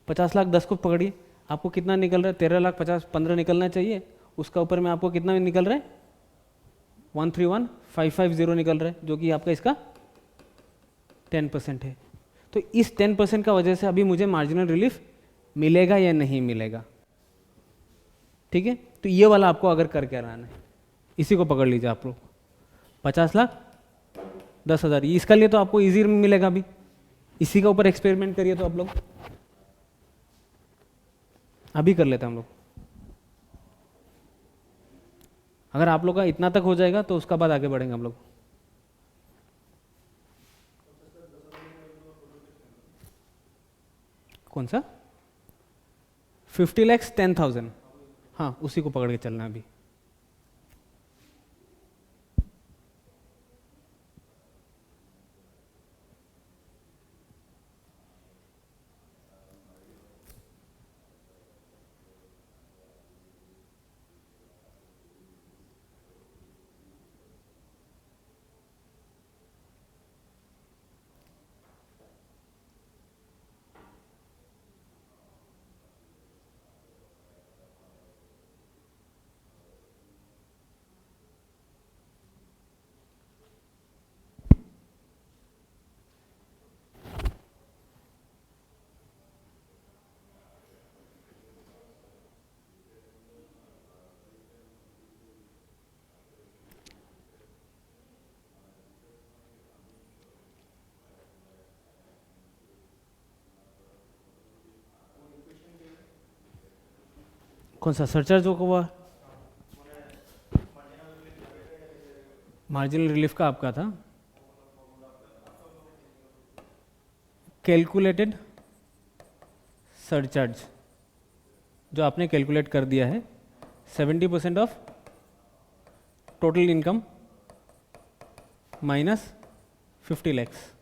50 लाख 10 को पकड़िए, आपको कितना निकल रहा है 13,50,15 निकलना चाहिए। उसका ऊपर में आपको कितना निकल रहा है 131,550 निकल रहा है, जो कि आपका इसका 10% है। तो इस 10% का वजह से अभी मुझे मार्जिनल रिलीफ मिलेगा या नहीं मिलेगा। ठीक है, तो ये वाला आपको अगर करके रहना है, इसी को पकड़ लीजिए आप लोग 50,10,000। इसका लिए तो आपको इजी मिलेगा। अभी इसी का ऊपर एक्सपेरिमेंट करिए। तो आप लोग अभी कर लेते हैं हम लोग। अगर आप लोग का इतना तक हो जाएगा तो उसका बाद आगे बढ़ेंगे हम लोग। कौन सा 50 लाख 10,000, हाँ उसी को पकड़ के चलना है अभी। कौन सा सरचार्ज हुआ मार्जिनल रिलीफ का आपका था कैलकुलेटेड सरचार्ज, जो आपने कैलकुलेट कर दिया है 70% of total income minus 50 lakhs.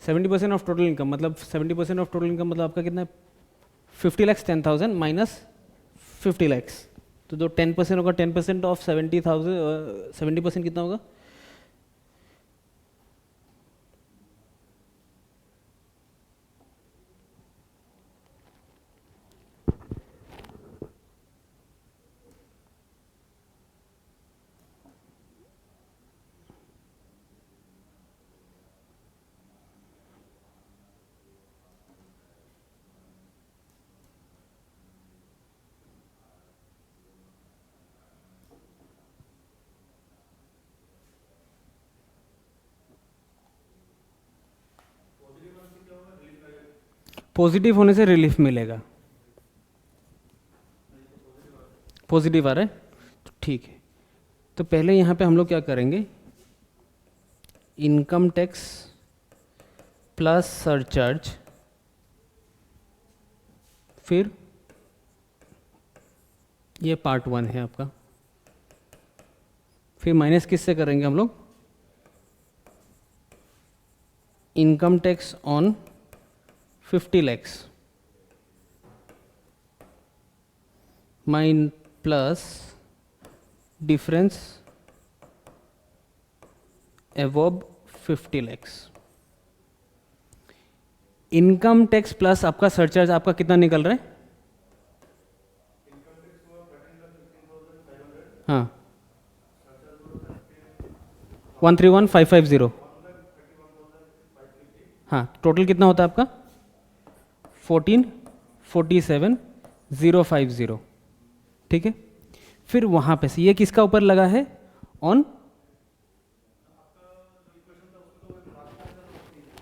%70 of total income मतलब 70% ऑफ टोटल इनकम मतलब आपका कितना है 50 लैक्स 10,000 माइनस 50 लैक्स। तो जो 10% होगा 10% ऑफ 70,000 70% कितना होगा पॉजिटिव होने से रिलीफ मिलेगा, पॉजिटिव आ रहा है तो ठीक है। तो पहले यहाँ पे हम लोग क्या करेंगे, इनकम टैक्स प्लस सरचार्ज, फिर ये पार्ट 1 है आपका, फिर माइनस किससे करेंगे हम लोग, income tax on 50 lakhs mine plus difference above 50 lakhs। Income tax plus आपका सरचार्ज आपका कितना निकल रहा है, हाँ 131,550, हाँ टोटल कितना होता है आपका 14,47,050, ठीक है। फिर वहाँ पे से ये किसका ऊपर लगा है, ऑन,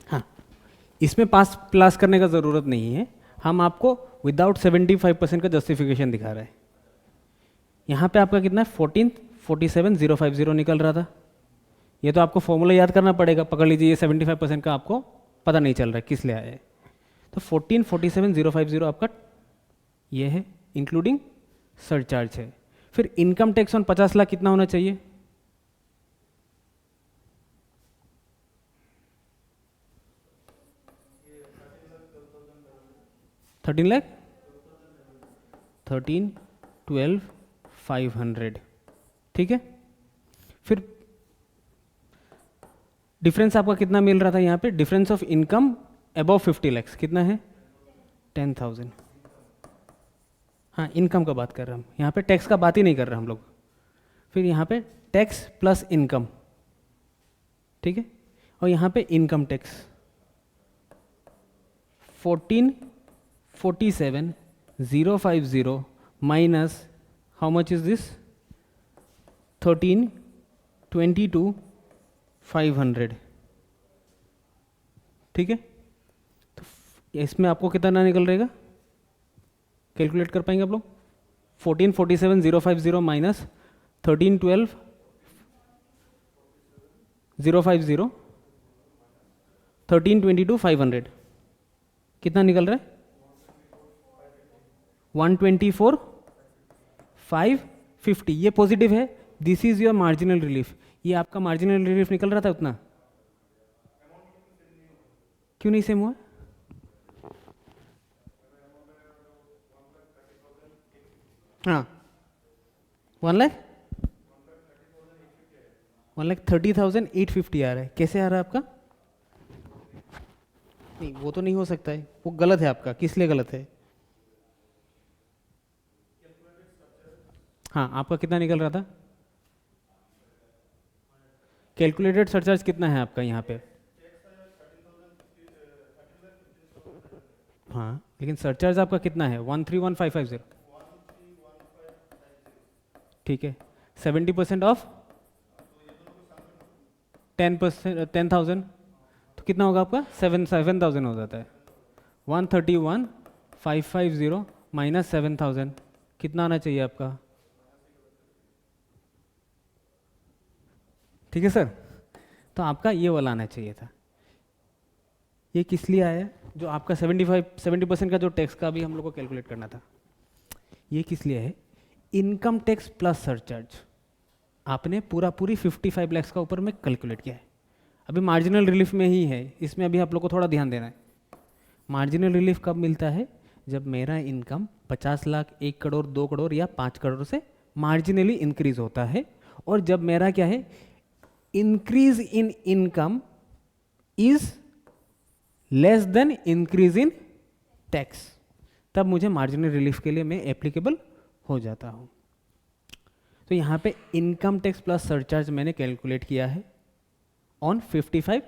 हाँ इसमें पास प्लस करने का ज़रूरत नहीं है, हम आपको विदाउट 75% का जस्टिफिकेशन दिखा रहे हैं। यहाँ पे आपका कितना है 14,47,050 निकल रहा था, ये तो आपको फॉर्मूला याद करना पड़ेगा, पकड़ लीजिए ये 75% का आपको पता नहीं चल रहा है किस लिए आया है। तो 14,47,050 आपका ये है इंक्लूडिंग सरचार्ज है। फिर इनकम टैक्स ऑन 50 लाख कितना होना चाहिए, $13,12,500, ठीक है। फिर डिफरेंस आपका कितना मिल रहा था यहाँ पे, difference of income above 50 lakhs कितना है 10,000, हाँ इनकम का बात कर रहे हैं हम, यहाँ पे टैक्स का बात ही नहीं कर रहे हम लोग। फिर यहाँ पे टैक्स प्लस इनकम, ठीक है, और यहाँ पे income tax 14,47,050 minus how much is this 13,22,500, ठीक है। तो इसमें आपको कितना निकल रहेगा, कैलकुलेट कर पाएंगे आप लोग, 14,47,050 माइनस 13,12,050, 13,22,500 कितना निकल रहा है 124,550, ये पॉजिटिव है, this is your marginal relief. ये आपका मार्जिनल रिलीफ निकल रहा था उतना, क्यों नहीं सेम हुआ, हाँ 1,30,850 आ रहा है, कैसे आ रहा है आपका, नहीं वो तो नहीं हो सकता है, वो गलत है आपका, किस लिए गलत है, हाँ आपका कितना निकल रहा था, कैलकुलेटेड सरचार्ज कितना है आपका यहाँ पे, हाँ लेकिन सरचार्ज आपका कितना है 131,550, ठीक है, 70% ऑफ 10,000 तो कितना होगा आपका 7,000 हो जाता है, 131,550 माइनस 7,000 कितना आना चाहिए आपका, ठीक है सर। तो आपका ये वाला आना चाहिए था, ये किस लिए आया, जो आपका 70% का जो टैक्स का भी हम लोग को कैलकुलेट करना था, ये किस लिए है, इनकम टैक्स प्लस सरचार्ज आपने पूरी 55 lakhs का ऊपर में कैलकुलेट किया है, अभी मार्जिनल रिलीफ में ही है, इसमें अभी आप लोग को थोड़ा ध्यान देना है। मार्जिनल रिलीफ कब मिलता है, जब मेरा इनकम 50 लाख, 1 करोड़, 2 करोड़ या 5 करोड़ से मार्जिनली इंक्रीज होता है, और जब मेरा क्या है increase in income is less than increase in tax, तब मुझे मार्जिनल रिलीफ के लिए मैं एप्लीकेबल हो जाता हूँ। तो यहाँ पे इनकम टैक्स प्लस सरचार्ज मैंने कैलकुलेट किया है ऑन 55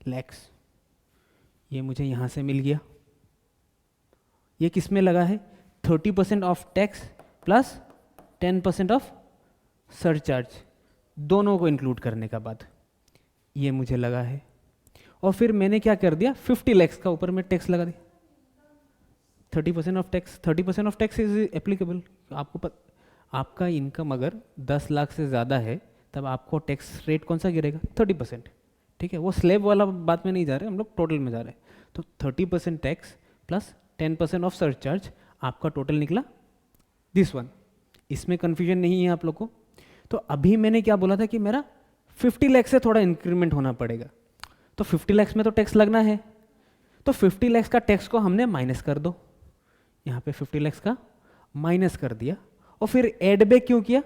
lakhs, ये मुझे यहाँ से मिल गया। ये किस में लगा है 30% of tax plus 10% of surcharge, दोनों को इंक्लूड करने का बाद ये मुझे लगा है। और फिर मैंने क्या कर दिया 50 lakhs का ऊपर में टैक्स लगा दिया, 30% of tax, 30% of tax is applicable. आपका इनकम अगर 10 लाख से ज़्यादा है तब आपको टैक्स रेट कौन सा गिरेगा? 30%। ठीक है, वो स्लेब वाला बात में नहीं जा रहे, हम लोग टोटल में जा रहे हैं। तो 30% टैक्स प्लस 10% ऑफ सरचार्ज, आपका टोटल निकला दिस वन। इसमें कन्फ्यूजन नहीं है आप लोग को? तो अभी मैंने क्या बोला था कि मेरा 50 लाख से थोड़ा इंक्रीमेंट होना पड़ेगा, तो 50 लाख में तो टैक्स लगना है, तो 50 लाख का टैक्स को हमने माइनस कर दो, यहाँ पे 50 लाख का माइनस कर दिया। और फिर एड बैक क्यों किया?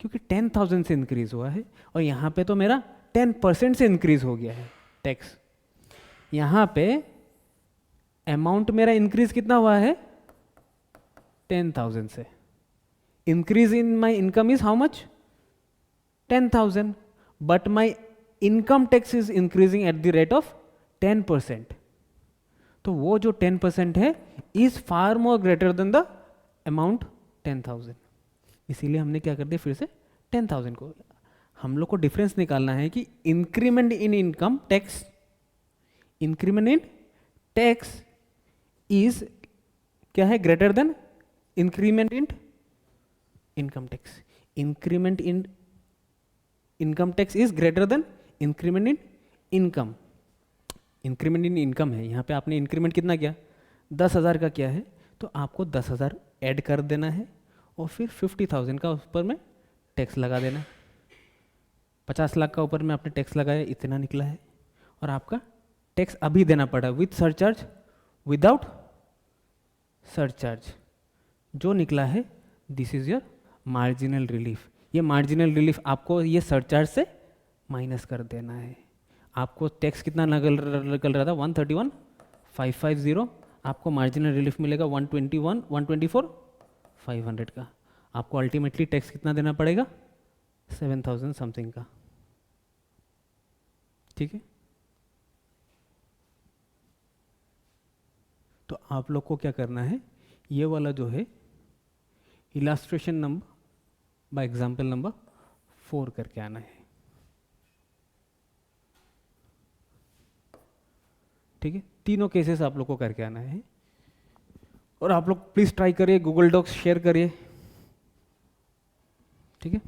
क्योंकि 10,000 से इंक्रीज हुआ है और यहाँ पे तो मेरा 10% से इंक्रीज हो गया है टैक्स। यहाँ पे अमाउंट मेरा इंक्रीज कितना हुआ है? 10,000 से। Increase in my income is how much? 10,000, but my income tax is increasing at the rate of 10%। तो वो जो 10% है is far more greater than the amount 10,000। इसीलिए हमने क्या कर दिया, फिर से 10,000 को। हम लोग को डिफरेंस निकालना है कि increment in income tax, increment in tax is क्या है? Greater than increment in income tax. Increment in income tax is greater than increment in income. Increment in income है, यहाँ पे आपने इंक्रीमेंट कितना किया? 10,000 का किया है, तो आपको 10,000 ऐड कर देना है और फिर 50,000 का ऊपर में टैक्स लगा देना है। 50 लाख का ऊपर में आपने टैक्स लगाया, इतना निकला है। और आपका टैक्स अभी देना पड़ा विथ सरचार्ज, विदाउट सरचार्ज जो निकला है, this is your marginal relief. ये मार्जिनल रिलीफ आपको ये सरचार्ज से माइनस कर देना है। आपको टैक्स कितना निकल रहा था? 131,550। आपको मार्जिनल रिलीफ मिलेगा 124,500 का। आपको अल्टीमेटली टैक्स कितना देना पड़ेगा? 7,000 समथिंग का। ठीक है, तो आप लोग को क्या करना है, ये वाला जो है illustration number by example number 4 करके आना है। ठीक है, तीनों केसेस आप लोग को करके आना है। और आप लोग प्लीज ट्राई करिए, गूगल डॉक्स शेयर करिए। ठीक है।